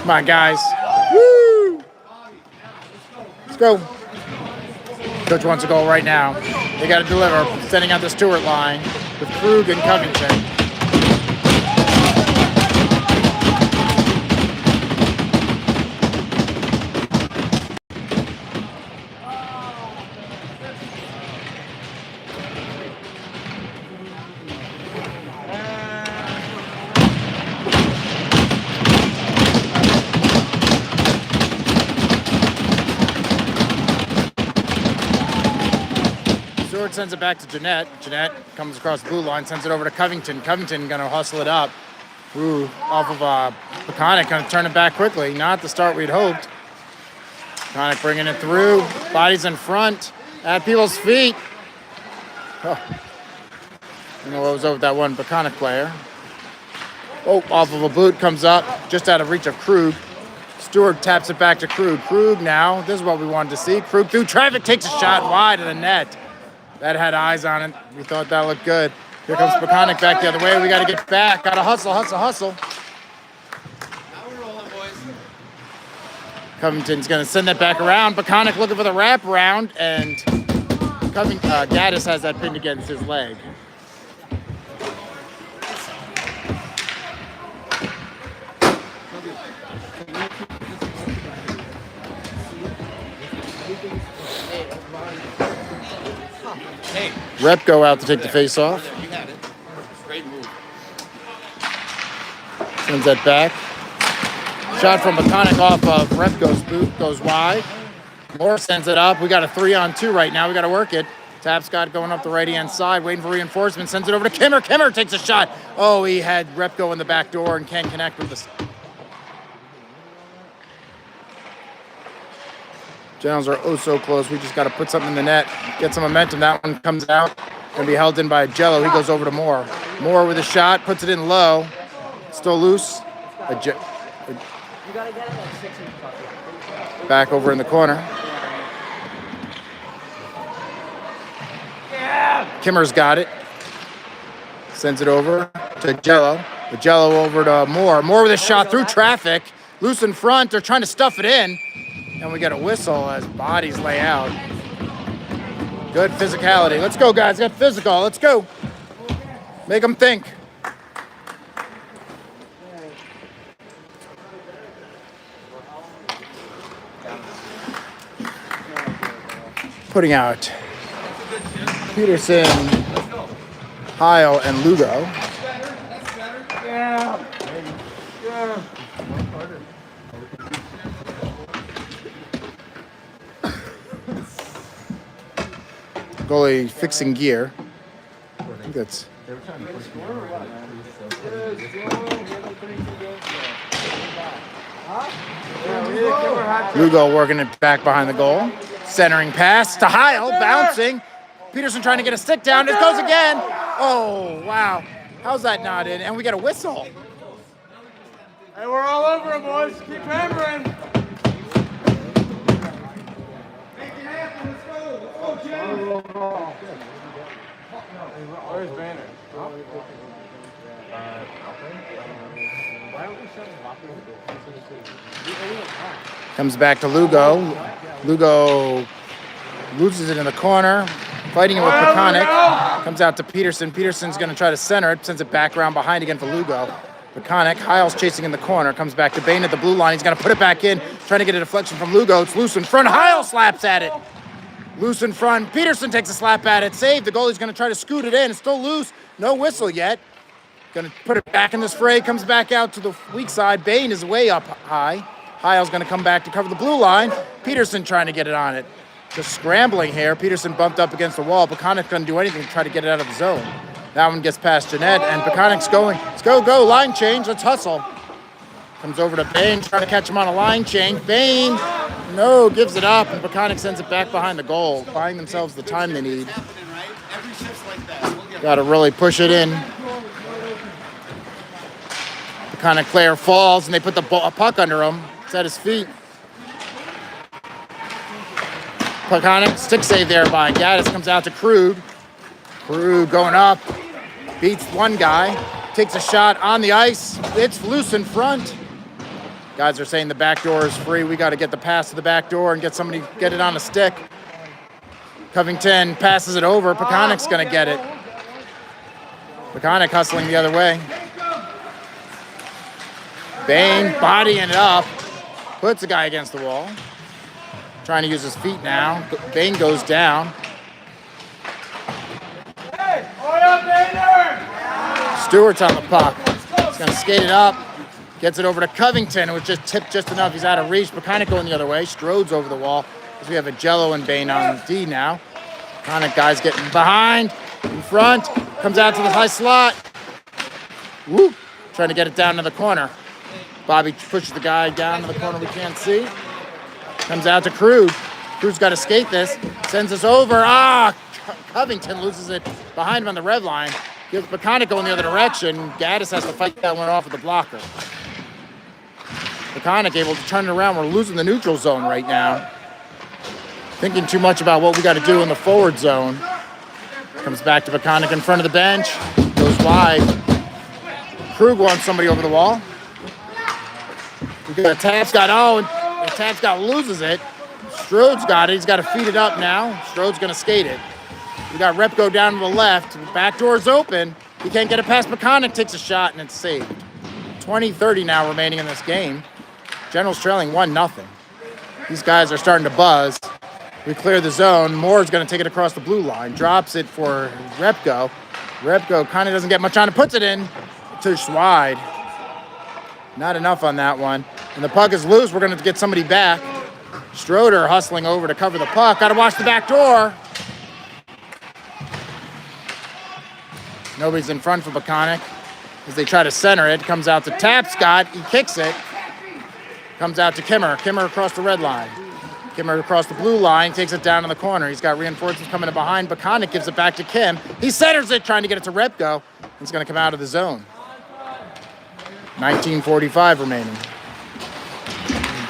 Come on, guys. Woo! Let's go. Coach wants a goal right now. They got to deliver. Sending out the Stewart line with Krug and Covington. Stewart sends it back to Jeanette. Jeanette comes across the blue line, sends it over to Covington. Covington going to hustle it up. Ooh, off of Peconic, going to turn it back quickly. Not the start we'd hoped. Peconic bringing it through. Bodies in front. At people's feet. Oh. You know what was over with that one Peconic player. Oh, off of a boot, comes up. Just out of reach of Krug. Stewart taps it back to Krug. Krug now. This is what we wanted to see. Krug through traffic, takes a shot wide of the net. That had eyes on it. We thought that looked good. Here comes Peconic back the other way. We got to get back. Got to hustle. Covington's going to send that back around. Peconic looking for the wraparound, and Gaddis has that pinned against his leg. Repko out to take the face off. You had it. Great move. Sends that back. Shot from Peconic off of Repko's boot. Goes wide. Moore sends it up. We got a 3-on-2 right now. We got to work it. Tapscott going up the right-hand side, waiting for reinforcement. Sends it over to Kimmer. Kimmer takes a shot. Oh, he had Repko in the back door and can't connect with the... Generals are oh so close. We just got to put something in the net, get some momentum. That one comes out. Going to be held in by Jello. He goes over to Moore. Moore with a shot, puts it in low. Still loose. You gotta get him at 6 inches. Back over in the corner. Yeah! Kimmer's got it. Sends it over to Jello. The Jello over to Moore. Moore with a shot through traffic. Loose in front. They're trying to stuff it in. And we get a whistle as bodies lay out. Good physicality. Let's go, guys. Got physical. Let's go. Make them think. Putting out Peterson, Heil, and Lugo. Yeah. Yeah. Goalie fixing gear. I think that's Lugo working it back behind the goal. Centering pass to Heil, bouncing. Peterson trying to get a stick down. It goes again. Oh, wow. How's that not in? And we get a whistle. Hey, we're all over it, boys. Keep hammering. Make it happen. Let's go. Let's go, Jim. Where's Banner? Comes back to Lugo. Lugo loses it in the corner. Fighting it with Peconic. Comes out to Peterson. Peterson's going to try to center it. Sends it back around behind again for Lugo. Peconic. Heil's chasing in the corner. Comes back to Bain at the blue line. He's going to put it back in. Trying to get a deflection from Lugo. It's loose in front. Heil slaps at it. Loose in front. Peterson takes a slap at it. Save. The goalie's going to try to scoot it in. It's still loose. No whistle yet. Going to put it back in this fray. Comes back out to the weak side. Bain is way up high. Heil's going to come back to cover the blue line. Peterson trying to get it on it. Just scrambling here. Peterson bumped up against the wall. Peconic couldn't do anything to try to get it out of the zone. That one gets past Jeanette, and Peconic's going. Let's go. Line change. Let's hustle. Comes over to Bain, trying to catch him on a line change. Bain, no, gives it up, and Peconic sends it back behind the goal, buying themselves the time they need. Got to really push it in. Peconic player falls, and they put a puck under him. It's at his feet. Peconic, stick save there by Gaddis, comes out to Krug. Krug going up, beats one guy, takes a shot on the ice. It's loose in front. Guys are saying the back door is free. We got to get the pass to the back door and get it on a stick. Covington passes it over. Peconic's going to get it. Peconic hustling the other way. Bain bodying it up. Puts a guy against the wall. Trying to use his feet now. Bain goes down. Hey, order, Bainer! Stewart's on the puck. He's going to skate it up. Gets it over to Covington. It was just tipped just enough. He's out of reach. Peconic going the other way. Strode's over the wall. Because we have a Jello and Bain on D now. Peconic guys getting behind, in front. Comes out to the high slot. Woo! Trying to get it down to the corner. Bobby pushes the guy down to the corner we can't see. Comes out to Krug. Krug's got to skate this. Sends us over. Covington loses it behind him on the red line. Gives Peconic going the other direction. Gaddis has to fight that one off with the blocker. Peconic able to turn it around. We're losing the neutral zone right now. Thinking too much about what we got to do in the forward zone. Comes back to Peconic in front of the bench. Goes wide. Krug wants somebody over the wall. We got Tapscott. And Tapscott loses it. Strode's got it. He's got to feed it up now. Strode's going to skate it. We got Repko down to the left. The back door's open. He can't get it past Peconic. Takes a shot, and it's saved. 20-30 now remaining in this game. General's trailing 1-0. These guys are starting to buzz. We clear the zone. Moore's going to take it across the blue line. Drops it for Repko. Repko kind of doesn't get much on it. Puts it in. Just wide. Not enough on that one. And the puck is loose. We're going to get somebody back. Stroder hustling over to cover the puck. Got to watch the back door. Nobody's in front for Peconic as they try to center it. Comes out to Tapscott. He kicks it. Comes out to Kimmer. Kimmer across the red line. Kimmer across the blue line. Takes it down in the corner. He's got reinforcements coming in behind. Peconic gives it back to Kim. He centers it, trying to get it to Repko. He's going to come out of the zone. 19:45 remaining.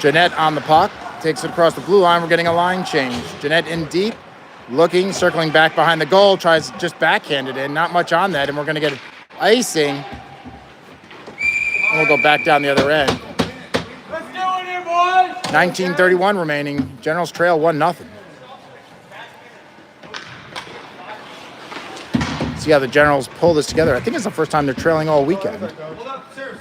Jeanette on the puck. Takes it across the blue line. We're getting a line change. Jeanette in deep. Looking, circling back behind the goal, tries just backhanded in. Not much on that, and we're going to get icing. And we'll go back down the other end. Let's go in here, boys! 19:31 remaining. Generals trail 1-0. See how the Generals pull this together. I think it's the first time they're trailing all weekend. Hold up, sir.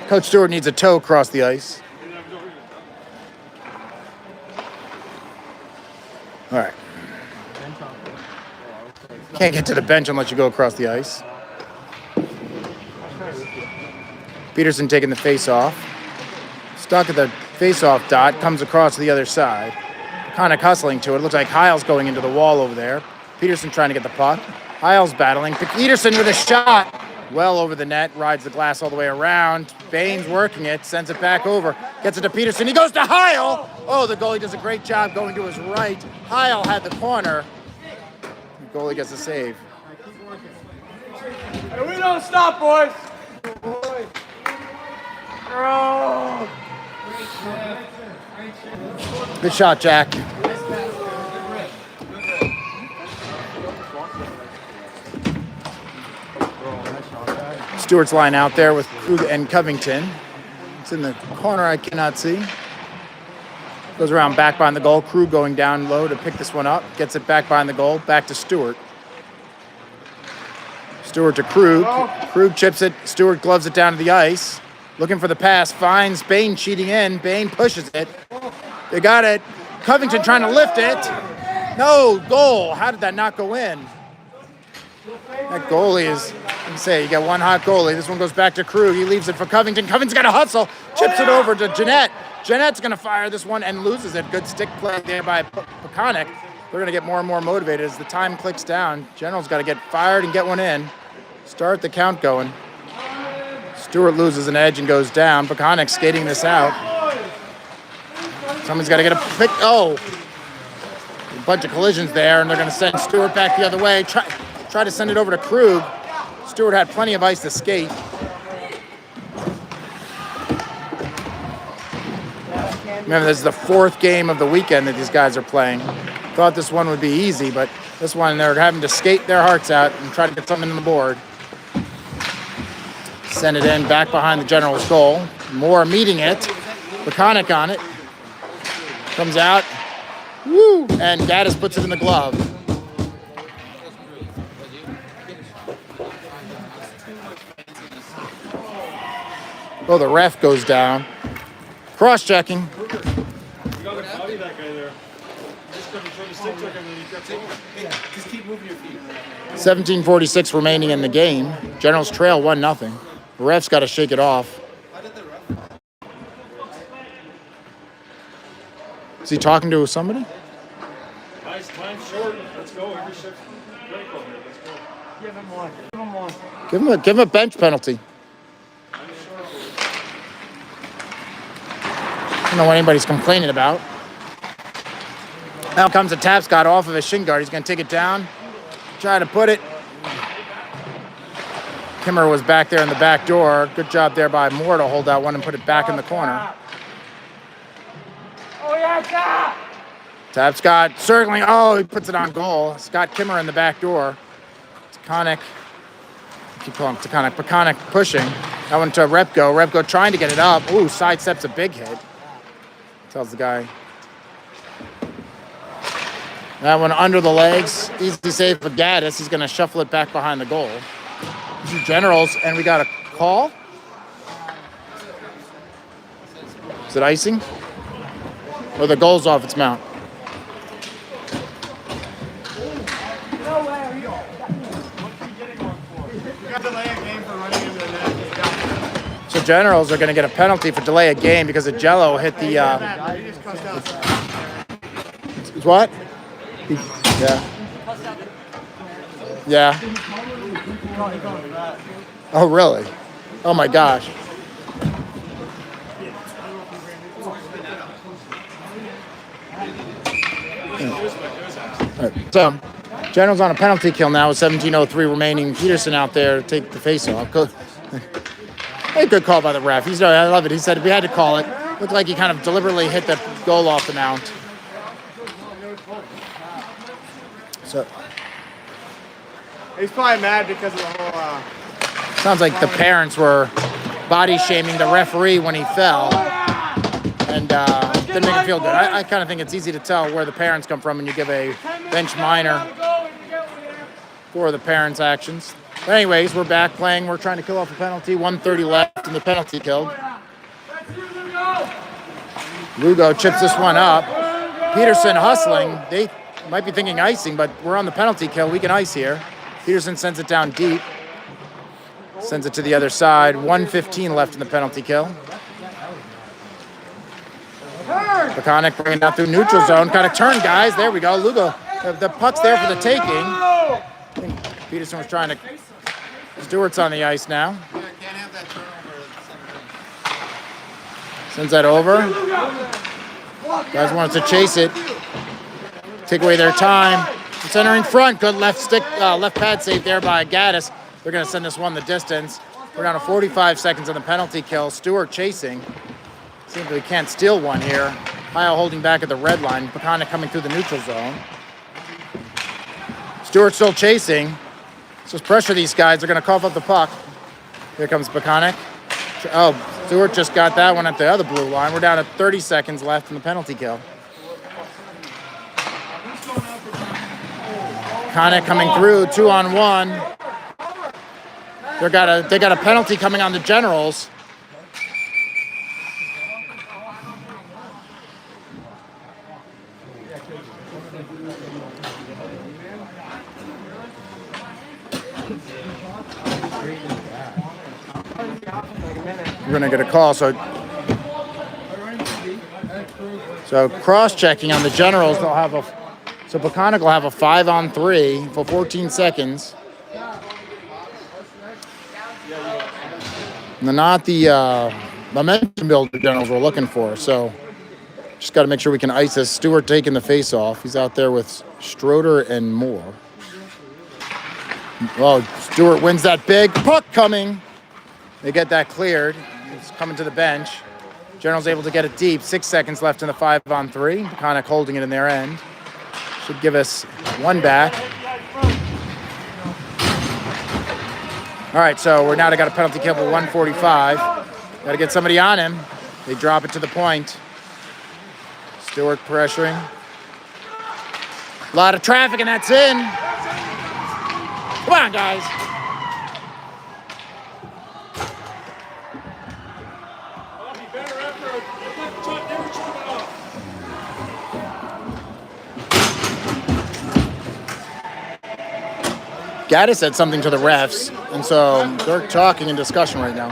Coach Stewart needs a toe across the ice. All right. Can't get to the bench unless you go across the ice. Peterson taking the face-off. Stuck at the face-off dot, comes across to the other side. Kind of hustling to it. Looks like Heil's going into the wall over there. Peterson trying to get the puck. Heil's battling. Peterson with a shot. Well over the net, rides the glass all the way around. Baines working it, sends it back over. Gets it to Peterson. He goes to Heil. Oh, the goalie does a great job going to his right. Heil had the corner. The goalie gets a save. Hey, we don't stop, boys! Oh. Good shot, Jack. Stewart's line out there with Krug and Covington. It's in the corner, I cannot see. Goes around back behind the goal. Krug going down low to pick this one up. Gets it back behind the goal. Back to Stewart. Stewart to Krug. Krug chips it. Stewart gloves it down to the ice. Looking for the pass. Finds Bain cheating in. Bain pushes it. They got it. Covington trying to lift it. No, goal. How did that not go in? That goalie is, let me say, you got one hot goalie. This one goes back to Krug. He leaves it for Covington. Covington's got to hustle. Chips it over to Jeanette. Jeanette's going to fire this one and loses it. Good stick play there by Peconic. They're going to get more and more motivated as the time clicks down. General's got to get fired and get one in. Start the count going. Stewart loses an edge and goes down. Peconic skating this out. Someone's got to get a pick. Oh, a bunch of collisions there, and they're going to send Stewart back the other way. Try to send it over to Krug. Stewart had plenty of ice to skate. Remember, this is the fourth game of the weekend that these guys are playing. Thought this one would be easy, but this one they're having to skate their hearts out and try to get something on the board. Send it in, back behind the General's goal. Moore meeting it. Peconic on it. Comes out. Woo! And Gaddis puts it in the glove. Oh, the ref goes down. Cross-checking. You got to body that guy there. Just trying to stick check him and he kept going. Just keep moving your feet. 17:46 remaining in the game. Generals trail 1-0. The ref's got to shake it off. Is he talking to somebody? Nice, time's short. Let's go. Every shift. Break over here. Let's go. Give him one. Give him one. Give him a bench penalty. I don't know what anybody's complaining about. Now comes a Tapscott off of his shin guard. He's going to take it down. Try to put it. Kimmer was back there in the back door. Good job there by Moore to hold that one and put it back in the corner. Oh, yeah, Tapscott circling. Oh, he puts it on goal. Scott Kimmer in the back door. Peconic. Keep calling Peconic. Peconic pushing. That one to Repko. Repko trying to get it up. Ooh, sidesteps a big hit. Tells the guy. That one under the legs. Easy save for Gaddis. He's going to shuffle it back behind the goal. These are Generals, and we got a call. Is it icing? Or the goal's off its mount? So Generals are going to get a penalty for delay of game because the Jello hit the. What? Yeah. Yeah. Oh, really? Oh, my gosh. All right. So, Generals on a penalty kill now with 17:03 remaining. Peterson out there to take the face-off. A good call by the ref. I love it. He said we had to call it. Looked like he kind of deliberately hit the goal off the mount. So He's probably mad because of the whole. sounds like the parents were body shaming the referee when he fell, and didn't make him feel good. I kind of think it's easy to tell where the parents come from when you give a bench minor for the parents' actions. But anyways, we're back playing. We're trying to kill off a penalty. 1:30 left in the penalty kill. Lugo chips this one up. Peterson hustling. They might be thinking icing, but we're on the penalty kill. We can ice here. Peterson sends it down deep. Sends it to the other side. 1:15 left in the penalty kill. Peconic bringing it down through neutral zone. Kind of turn, guys. There we go. Lugo. The puck's there for the taking. I think Peterson was trying to... Stewart's on the ice now. Sends that over. Guys wants to chase it. Take away their time. Centering front. Good left pad save there by Gaddis. They're going to send this one the distance. We're down to 45 seconds on the penalty kill. Stewart chasing. Seems like we can't steal one here. Heil holding back at the red line. Peconic coming through the neutral zone. Stewart still chasing. Let's just pressure these guys. They're going to cough up the puck. Here comes Peconic. Oh, Stewart just got that one at the other blue line. We're down to 30 seconds left in the penalty kill. Peconic coming through, 2-on-1. They got a penalty coming on the Generals. We're gonna get a call, so cross-checking on the Generals. So Peconic will have a 5-on-3 for 14 seconds. And not the momentum build the Generals were looking for. So just got to make sure we can ice this. Stewart taking the face-off. He's out there with Stroder and Moore. Oh, Stewart wins that big puck coming. They get that cleared. It's coming to the bench. General's able to get it deep. 6 seconds left in the 5-on-3. Peconic holding it in their end. Should give us one back. All right, so we're now got a penalty kill for 1:45. Got to get somebody on him. They drop it to the point. Stewart pressuring. A lot of traffic, and that's in. Come on, guys. Gaddis said something to the refs, and so they're talking in discussion right now.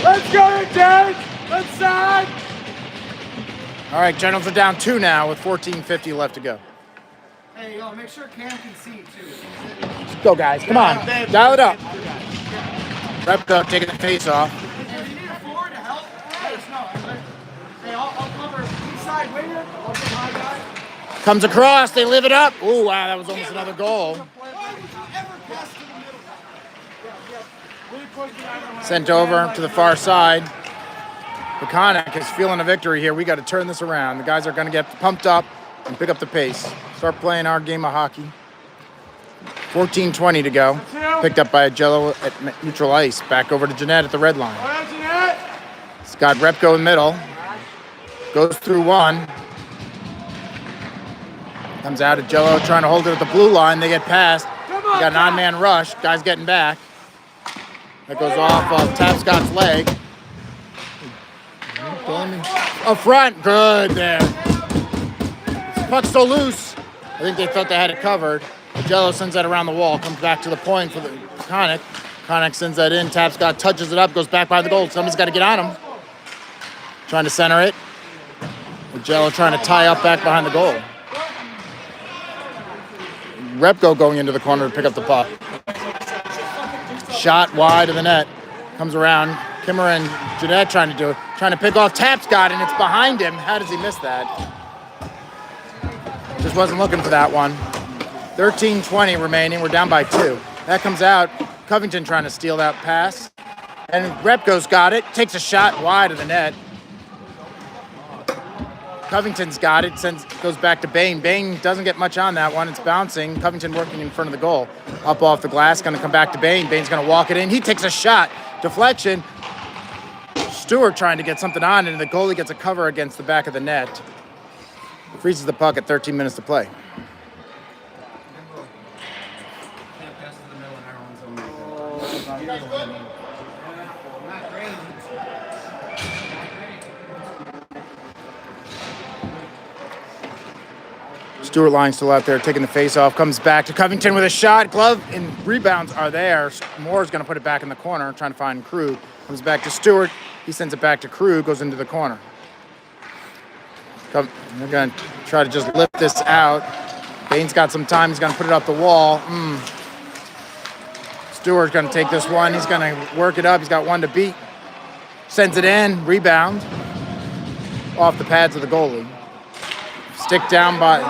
Let's go, James! Let's side! All right, Generals are down 2 now with 14:50 left to go. Hey, yo, make sure Cam can see too. Let's go, guys. Come on. Dial it up. Repko taking the face off. Hey, if you need a forward to help, let us know. Hey, I'll cover each side winger. I'll get my guy. Comes across. They live it up. Ooh, wow, that was almost another goal. Why would you ever pass to the middle? Sent over to the far side. Peconic is feeling a victory here. We got to turn this around. The guys are going to get pumped up and pick up the pace. Start playing our game of hockey. 14:20 to go. Picked up by a Jello at neutral ice. Back over to Jeanette at the red line. It's got Repko in the middle. Goes through one. Comes out at Jello trying to hold it at the blue line. They get past. They got an odd-man rush. Guy's getting back. That goes off of Tapscott's leg. Up front. Good there. Puck's so loose. I think they thought they had it covered. Jello sends that around the wall. Comes back to the point for the Peconic. Peconic sends that in. Tapscott touches it up. Goes back by the goal. Somebody's got to get on him. Trying to center it. Jello trying to tie up back behind the goal. Repko going into the corner to pick up the puck. shot wide of the net. Comes around. Kimmer and Jeanette trying to do it. Trying to pick off Tapscott, and it's behind him. How does he miss that? Just wasn't looking for that one. 13:20 remaining. We're down by 2. That comes out. Covington trying to steal that pass. And Repko's got it. Takes a shot wide of the net. Covington's got it. Goes back to Bain. Bain doesn't get much on that one. It's bouncing. Covington working in front of the goal. Up off the glass. Going to come back to Bain. Bain's going to walk it in. He takes a shot. Deflection. Stewart trying to get something on, and the goalie gets a cover against the back of the net. Freezes the puck at 13 minutes to play. Stewart line still out there taking the face off. Comes back to Covington with a shot. Glove and rebounds are there. Moore's going to put it back in the corner, trying to find Krug. Comes back to Stewart. He sends it back to Krug, goes into the corner. They're going to try to just lift this out. Bain's got some time. He's going to put it up the wall. Stewart's going to take this one. He's going to work it up. He's got one to beat. Sends it in. Rebound. Off the pads of the goalie. Stick down by...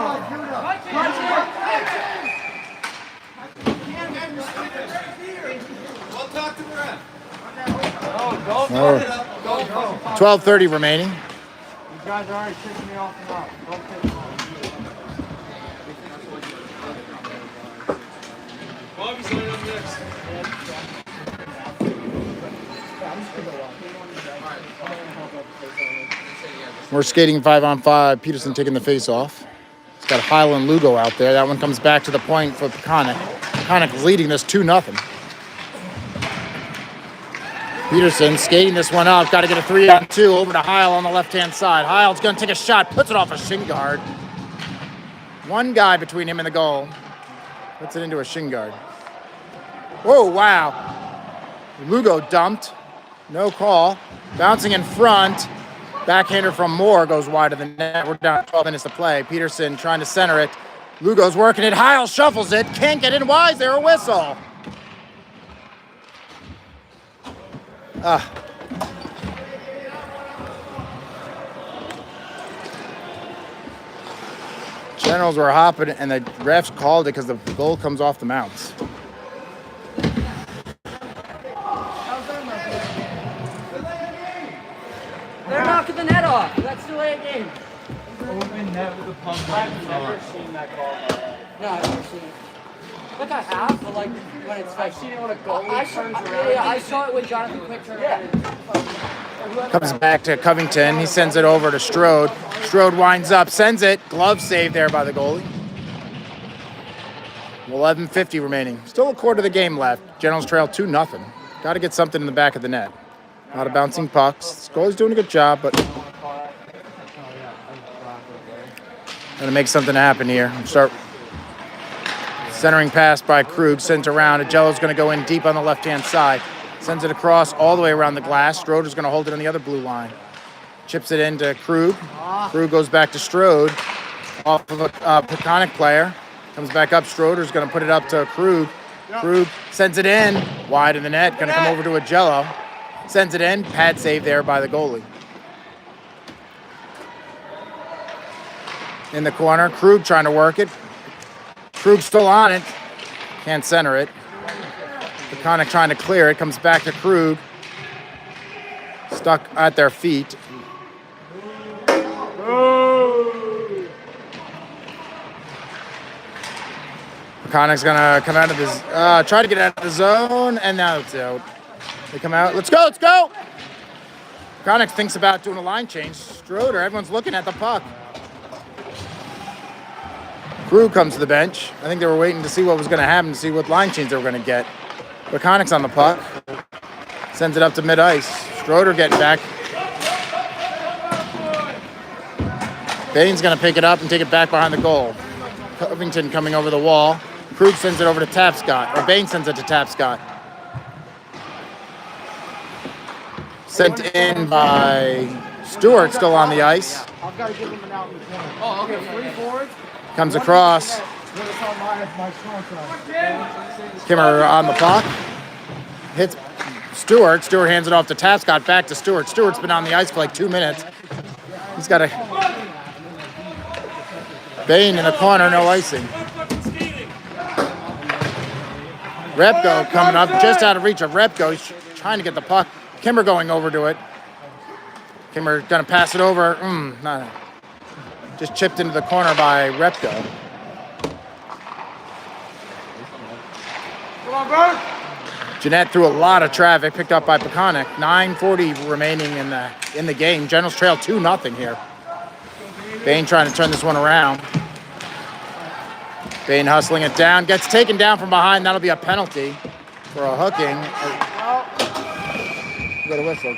Oh. 12:30 remaining. You guys are already kicking me off and off. Don't take it off. Bobby's laying up next. We're skating 5-on-5. Peterson taking the face off. He's got Highland Lugo out there. That one comes back to the point for Peconic. Peconic leading this 2-0. Peterson skating this one up. Got to get a 3-on-2 over to Heil on the left-hand side. Heil's going to take a shot. Puts it off a shin guard. One guy between him and the goal. Puts it into a shin guard. Whoa, wow. Lugo dumped. No call. Bouncing in front. Backhander from Moore goes wide of the net. We're down 12 minutes to play. Peterson trying to center it. Lugo's working it. Heil shuffles it. Can't get in. Why is there a whistle? Generals were hopping, and the refs called it because the goal comes off the mounts. They're knocking the net off. That's the way it game. Open net with the pump. I've never seen that call. No, I've never seen it. Like I have, but like when it's like, I've seen it when a goalie turns around. Yeah, I saw it when Jonathan Quick turned around. Comes back to Covington. He sends it over to Strode. Strode winds up, sends it. Glove save there by the goalie. 11:50 remaining. Still a quarter of the game left. Generals trail 2-0. Got to get something in the back of the net. A lot of bouncing pucks. Goalie's doing a good job, but gonna make something happen here. Start centering pass by Krug. Sends around. Agello's gonna go in deep on the left-hand side. Sends it across all the way around the glass. Stroder's going to hold it on the other blue line. Chips it into Krug. Krug goes back to Strode. Off of a Peconic player. Comes back up. Stroder's going to put it up to Krug. Krug sends it in. Wide of the net. Going to come over to Agello. Sends it in. Pad save there by the goalie. In the corner. Krug trying to work it. Krug still on it. Can't center it. Peconic trying to clear it. Comes back to Krug. Stuck at their feet. Peconic's gonna come out of his, try to get out of the zone, and now it's out. They come out. Let's go, let's go! Peconic thinks about doing a line change. Stroder, everyone's looking at the puck. Krug comes to the bench. I think they were waiting to see what was gonna happen, to see what line change they were gonna get. Peconic's on the puck. Sends it up to mid-ice. Stroder getting back. Bain's going to pick it up and take it back behind the goal. Covington coming over the wall. Krug sends it over to Tapscott. Or Bain sends it to Tapscott. Sent in by Stewart, still on the ice. I've got to give him an out in the corner. Oh, okay. 3 forwards. Comes across. What is on my strong side? Kimmer on the puck. hits Stewart. Stewart hands it off to Tapscott, back to Stewart. Stewart's been on the ice for like 2 minutes. He's got a Bain in the corner, no icing. Repko coming up, just out of reach of Repko. He's trying to get the puck. Kimmer going over to it. Kimmer gonna pass it over. Just chipped into the corner by Repko. Come on, Bert. Jeanette threw a lot of traffic, picked up by Peconic. 9:40 remaining in the game. Generals trail 2-0 here. Bain trying to turn this one around. Bain hustling it down, gets taken down from behind. That'll be a penalty for a hooking. You got a whistle.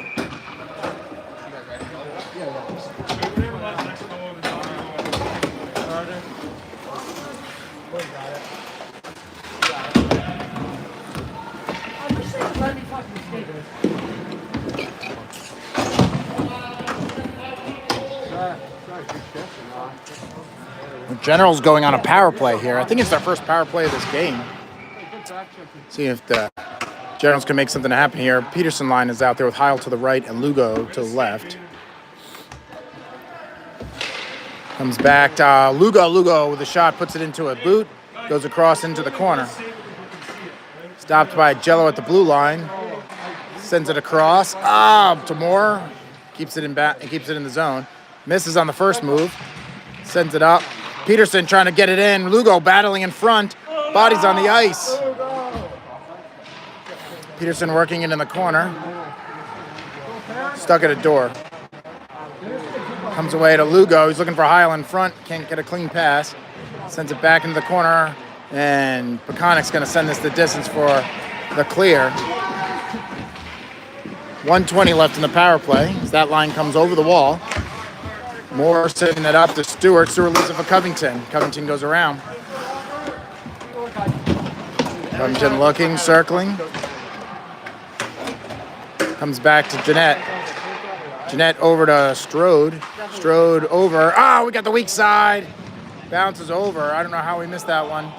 The Generals going on a power play here. I think it's their first power play of this game. See if the Generals can make something happen here. Peterson line is out there with Heil to the right and Lugo to the left. Comes back to Lugo with a shot, puts it into a boot, goes across into the corner. Stopped by Jello at the blue line. Sends it across. To Moore. Keeps it in the zone. Misses on the first move. Sends it up. Peterson trying to get it in. Lugo battling in front. Bodies on the ice. Peterson working it in the corner. Stuck at a door. Comes away to Lugo. He's looking for Heil in front. Can't get a clean pass. Sends it back into the corner. And Peconic's going to send this the distance for the clear. 1:20 left in the power play as that line comes over the wall. Moore sending it up to Stewart. Stewart leaves it for Covington. Covington goes around. Covington looking, circling. Comes back to Jeanette. Jeanette over to Strode. Strode over. We got the weak side. Bounces over. I don't know how we missed that one.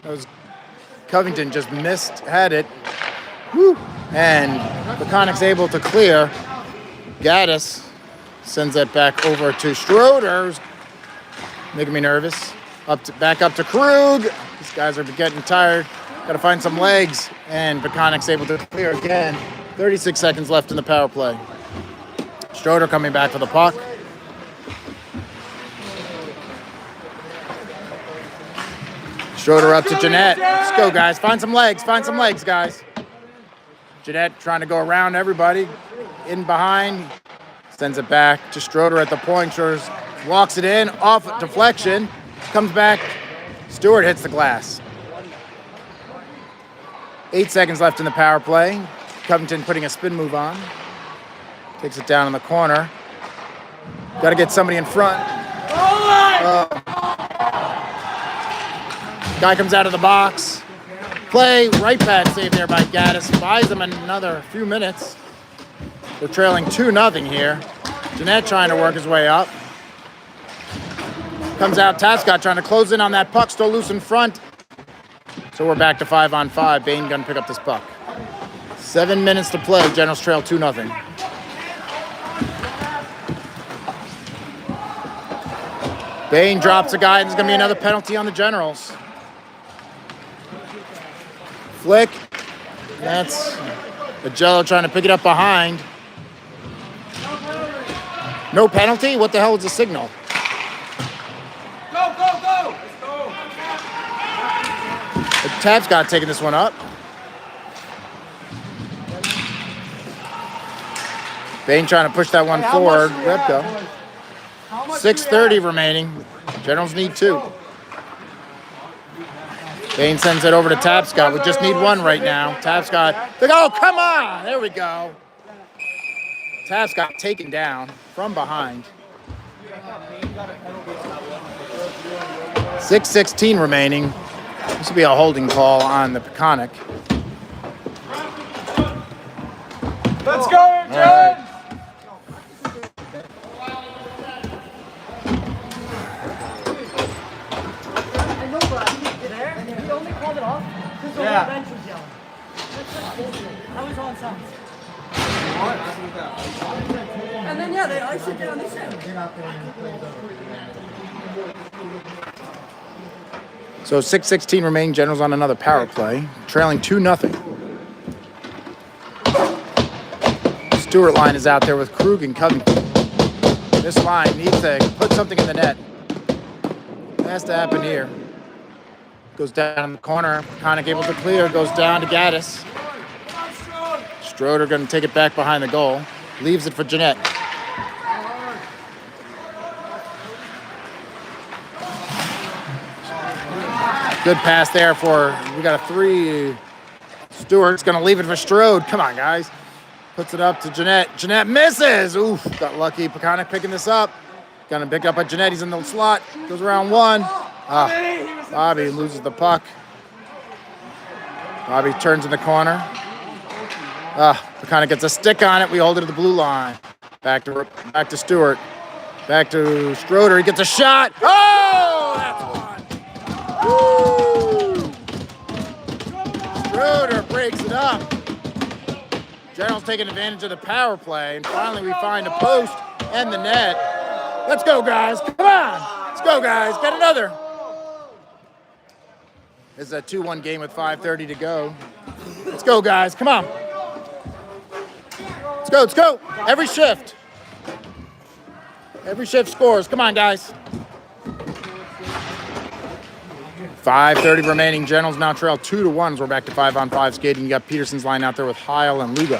That was Covington just had it. Woo. And Peconic's able to clear. Gaddis sends that back over to Schroeder's. Making me nervous. Back up to Krug. These guys are getting tired. Got to find some legs. And Peconic's able to clear again. 36 seconds left in the power play. Schroeder coming back for the puck. Schroeder up to Jeanette. Let's go, guys. Find some legs. Find some legs, guys. Jeanette trying to go around everybody. In behind. Sends it back to Schroeder at the point. Schroeder walks it in. Off deflection. Comes back. Stewart hits the glass. 8 seconds left in the power play. Covington putting a spin move on. Takes it down in the corner. Got to get somebody in front. Guy comes out of the box. Play, right pad save there by Gaddis. Buys them another few minutes. We're trailing 2-0 here. Jeanette trying to work his way up. Comes out, Tapscott trying to close in on that puck. Still loose in front. So we're back to 5-on-5. Bain gonna pick up this puck. 7 minutes to play. Generals trail 2-0. Bain drops a guy, and there's gonna be another penalty on the Generals. Flick. That's Agello trying to pick it up behind. No penalty? What the hell is the signal? Go, go, go! Let's go! Tapscott taking this one up. Bain trying to push that one forward. Repko. 6:30 remaining. Generals need 2. Bain sends it over to Tapscott. We just need 1 right now. Tapscott. Oh, come on! There we go. Tapscott taken down from behind. 6:16 remaining. This will be a holding call on the Peconic. Let's go, Jen! He only called it off because the bench was yelling. I was on something. And then, yeah, they ice it down the center. So 6:16 remaining. Generals on another power play, trailing 2-0. Stewart line is out there with Krug and Covington. This line needs to put something in the net. It has to happen here. Goes down in the corner. Peconic able to clear. Goes down to Gaddis. Stroder going to take it back behind the goal. Leaves it for Jeanette. Good pass there we got a 3. Stewart's going to leave it for Strode. Come on, guys. Puts it up to Jeanette. Jeanette misses. Oof, got lucky. Peconic picking this up. Going to pick up at Jeanette. He's in the slot. Goes around 1. Bobby loses the puck. Bobby turns in the corner. Peconic gets a stick on it. We hold it to the blue line. Back to Stewart. Back to Stroder. He gets a shot. Oh, that's one. Woo! Stroder breaks it up. General's taking advantage of the power play, and finally we find a post and the net. Let's go, guys. Come on. Let's go, guys. Get another. This is a 2-1 game with 5:30 to go. Let's go, guys. Come on. Let's go. Let's go. Every shift. Every shift scores. Come on, guys. 5:30 remaining. Generals now trail 2-1 as we're back to 5-on-5 skating. You got Peterson's line out there with Heil and Lugo.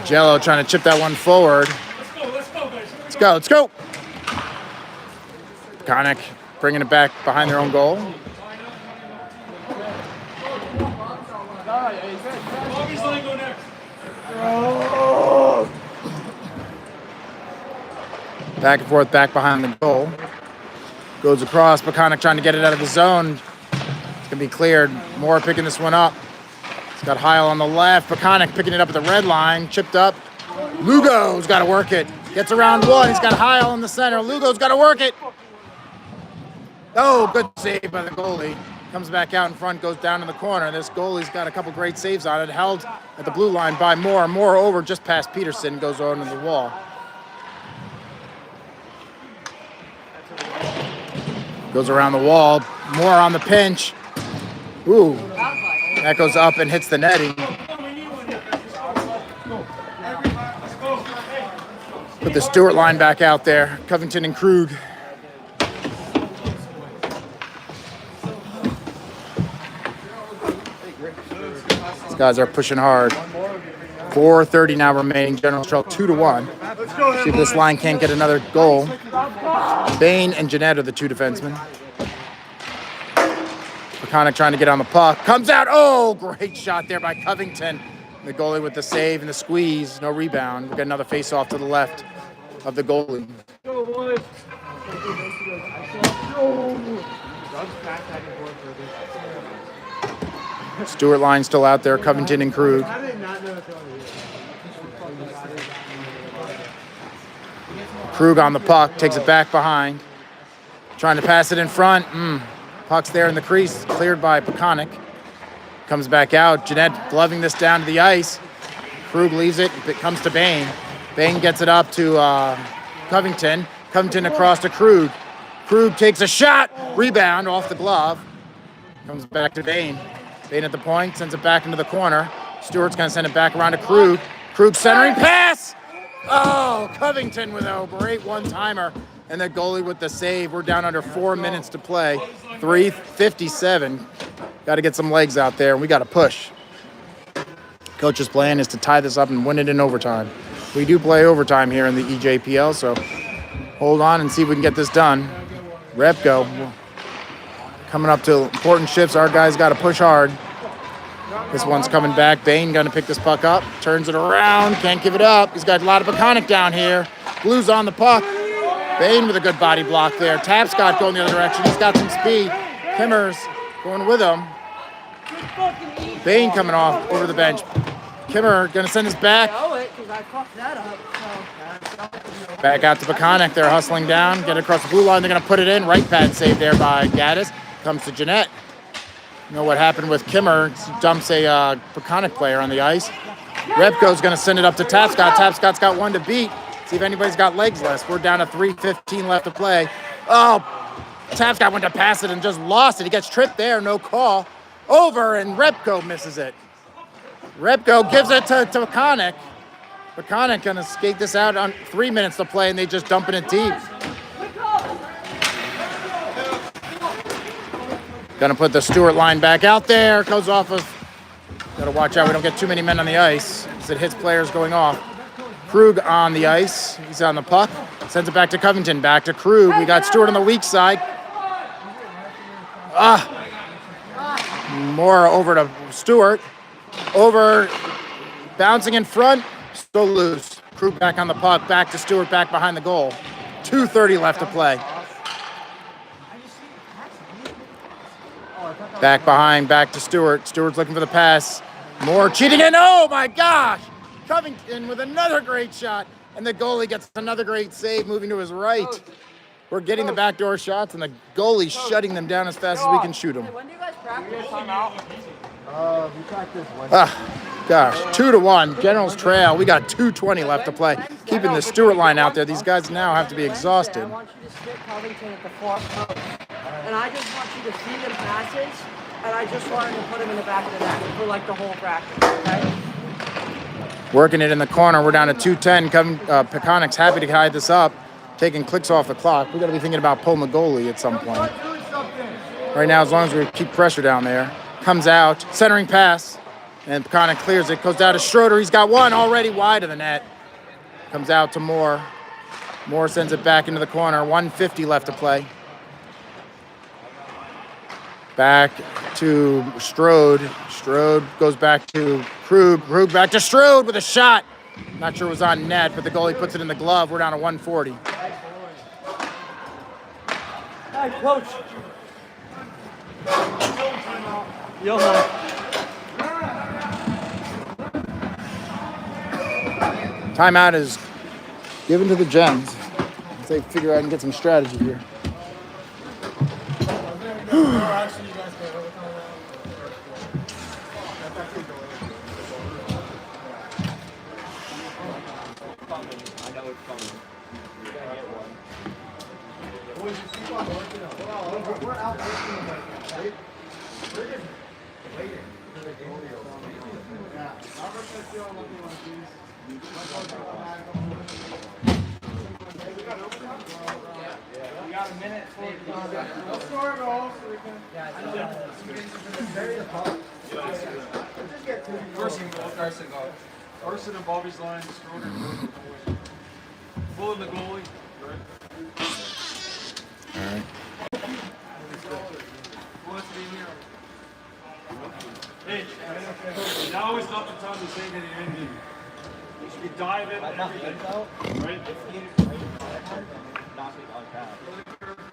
Jello trying to chip that one forward. Let's go, guys. Let's go. Let's go. Peconic bringing it back behind their own goal. Bobby's line go next. Back and forth, back behind the goal. Goes across. Peconic trying to get it out of the zone. It's going to be cleared. Moore picking this one up. He's got Heil on the left. Peconic picking it up at the red line. Chipped up. Lugo's got to work it. Gets around 1. He's got Heil in the center. Lugo's got to work it. Oh, good save by the goalie. Comes back out in front, goes down in the corner. This goalie's got a couple great saves on it. Held at the blue line by Moore. Moore over just past Peterson. Goes over to the wall. Goes around the wall. Moore on the pinch. Ooh. That goes up and hits the netting. Put the Stewart line back out there. Covington and Krug. These guys are pushing hard. 4:30 now remaining. Generals trail 2-1. See if this line can't get another goal. Bain and Jeanette are the 2 defensemen. Peconic trying to get on the puck. Comes out. Oh, great shot there by Covington. The goalie with the save and the squeeze. No rebound. We got another face-off to the left of the goalie. Stewart line still out there. Covington and Krug. Krug on the puck. Takes it back behind. Trying to pass it in front. Puck's there in the crease. Cleared by Peconic. Comes back out. Jeanette gloving this down to the ice. Krug leaves it. It comes to Bain. Bain gets it up to Covington. Covington across to Krug. Krug takes a shot. Rebound off the glove. Comes back to Bain. Bain at the point. Sends it back into the corner. Stewart's going to send it back around to Krug. Krug centering pass. Oh, Covington with a great one-timer. And the goalie with the save. We're down under 4 minutes to play. 3:57. Got to get some legs out there, and we got to push. Coach's plan is to tie this up and win it in overtime. We do play overtime here in the EJPL, so hold on and see if we can get this done. Repco. Coming up to important shifts. Our guys got to push hard. This one's coming back. Bain going to pick this puck up. Turns it around. Can't give it up. He's got a lot of Peconic down here. Blues on the puck. Bain with a good body block there. Tapscott going the other direction. He's got some speed. Kimmers going with him. Bain coming off over the bench. Kimmer going to send us back. Back out to Peconic. They're hustling down. Get across the blue line. They're going to put it in. Right pad save there by Gaddis. Comes to Jeanette. You know what happened with Kimmer? Dumps a Peconic player on the ice. Repko's going to send it up to Tapscott. Tapscott's got one to beat. See if anybody's got legs left. We're down to 3:15 left to play. Oh, Tapscott went to pass it and just lost it. He gets tripped there, no call. Over, and Repko misses it. Repko gives it to Peconic. Peconic going to skate this out on 3 minutes to play, and they just dumping it deep. Gonna put the Stewart line back out there. Goes off of. Gotta watch out we don't get too many men on the ice as it hits players going off. Krug on the ice. He's on the puck. Sends it back to Covington. Back to Krug. We got Stewart on the weak side. More over to Stewart. Over. Bouncing in front. Still loose. Krug back on the puck. Back to Stewart. Back behind the goal. 2:30 left to play. Back behind, back to Stewart. Stewart's looking for the pass. More cheating in. Oh my gosh! Covington with another great shot. And the goalie gets another great save moving to his right. We're getting the backdoor shots and the goalie's shutting them down as fast as we can shoot them. When do you guys practice timeout? We practice Wednesday. Gosh, 2-1. Generals trail. We got 2:20 left to play. Keeping the Stewart line out there. These guys now have to be exhausted. I want you to stick Covington at the far post. And I just want you to feed him passes, and I just want him to put him in the back of the net for like the whole practice, okay? Working it in the corner. We're down to 2:10. Peconic's happy to hide this up. Taking clicks off the clock. We got to be thinking about pulling the goalie at some point. Right now, as long as we keep pressure down there. Comes out, centering pass, and Peconic clears it. Goes down to Schroeder. He's got one already wide of the net. Comes out to Moore. Moore sends it back into the corner. 1:50 left to play. Back to Strode. Strode goes back to Krug. Krug back to Strode with a shot. Not sure it was on net, but the goalie puts it in the glove. We're down to 1:40. Hey, coach. Johan. Timeout is given to the Gens. They figure out and get some strategy here. Carson and Bobby's line, Schroeder. Pulling the goalie. All right. Hey, now is not the time to say that you're in. You should be diving and everything. Right?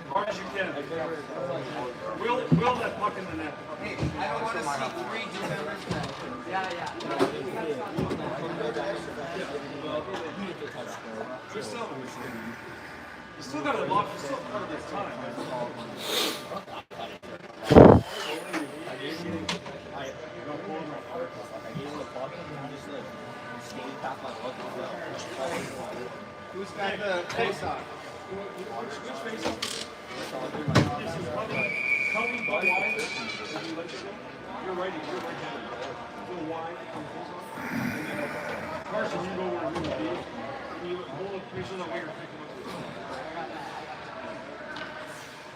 Hard as you can. Will that puck in the net. Hey, I don't want to see 3 defenders. Yeah. You still got a lot. You still got this time. Who's got the face-off? Which face-off? Coming by wide. You're right. Go wide. Carson, you go where you will be. You hold up, make sure that way you're picking up.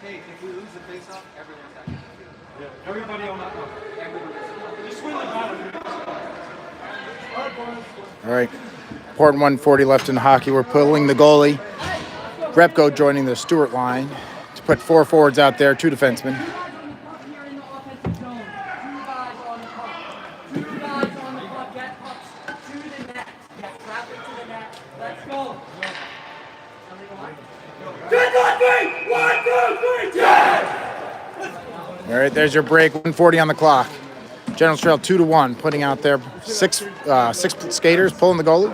Hey, if we lose the face-off, everyone's happy. Yeah, everybody on that one. Just win the battle. All right. Important 1:40 left in hockey. We're pulling the goalie. Repko joining the Stewart line to put 4 forwards out there, 2 defensemen. All right, there's your break. 1:40 on the clock. Generals trail 2-1, putting out there six skaters pulling the goalie.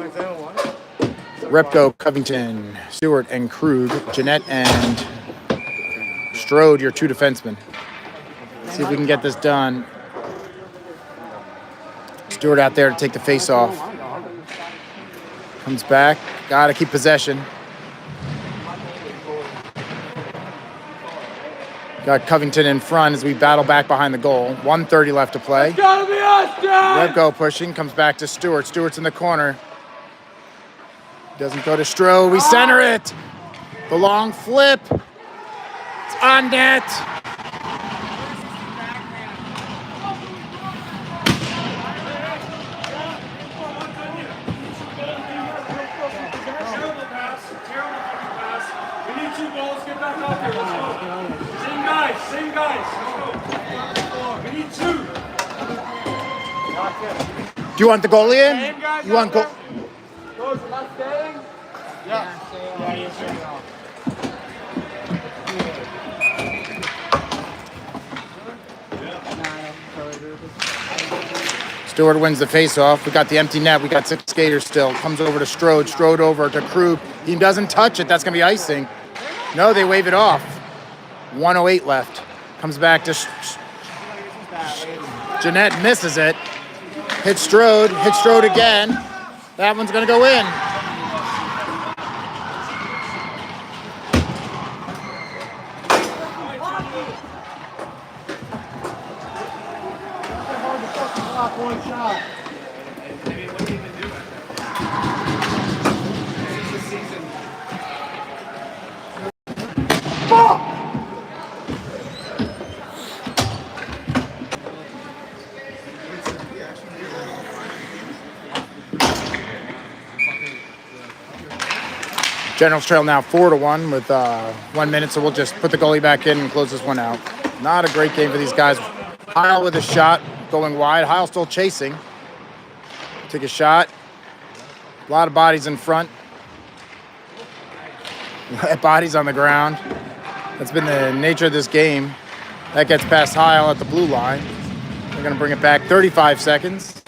Repko, Covington, Stewart, and Krug. Jeanette and Strode, your 2 defensemen. See if we can get this done. Stewart out there to take the face off. Comes back. Got to keep possession. Got Covington in front as we battle back behind the goal. 1:30 left to play. It's gotta be us, Dad! Repko pushing. Comes back to Stewart. Stewart's in the corner. Doesn't go to Strode. We center it. The long flip. It's on net. Same guys. We need 2. Do you want the goalie in? You want goal? Goes left staying? Yeah. Stewart wins the face-off. We got the empty net. We got 6 skaters still. Comes over to Strode. Strode over to Krug. He doesn't touch it. That's going to be icing. No, they wave it off. 1:08 left. Comes back to Jeanette, misses it. Hits Strode again. That one's going to go in. One shot. Generals trail now 4-1 with 1 minute, so we'll just put the goalie back in and close this one out. Not a great game for these guys. Heil with a shot going wide. Heil still chasing. Take a shot. A lot of bodies in front. Bodies on the ground. That's been the nature of this game. That gets past Heil at the blue line. They're going to bring it back 35 seconds.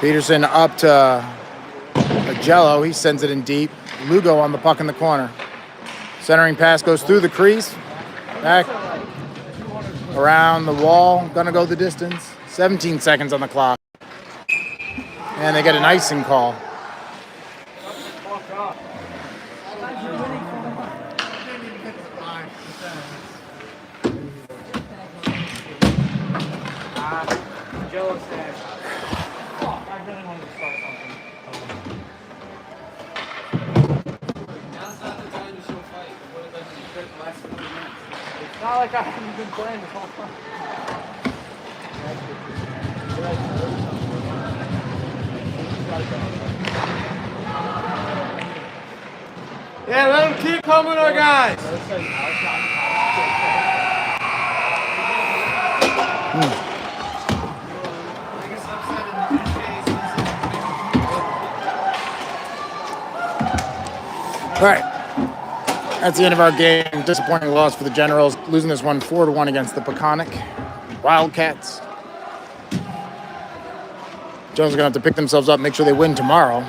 Peterson up to Jello. He sends it in deep. Lugo on the puck in the corner. Centering pass goes through the crease. Back around the wall. Gonna go the distance. 17 seconds on the clock. And they get an icing call. Jello said, I really wanted to start something. Now's not the time to show fight. It would have been the last 40 minutes. It's not like I haven't been playing this whole time. Yeah, let them keep coming, our guys. All right. That's the end of our game. Disappointing loss for the Generals. Losing this one 4-1 against the Peconic Wildcats. Jones are going to have to pick themselves up, make sure they win tomorrow.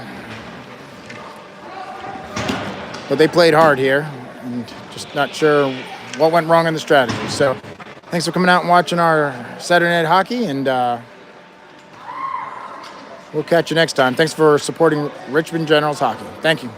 But they played hard here. And just not sure what went wrong in the strategy. So thanks for coming out and watching our Saturday Night Hockey. And we'll catch you next time. Thanks for supporting Richmond Generals Hockey. Thank you.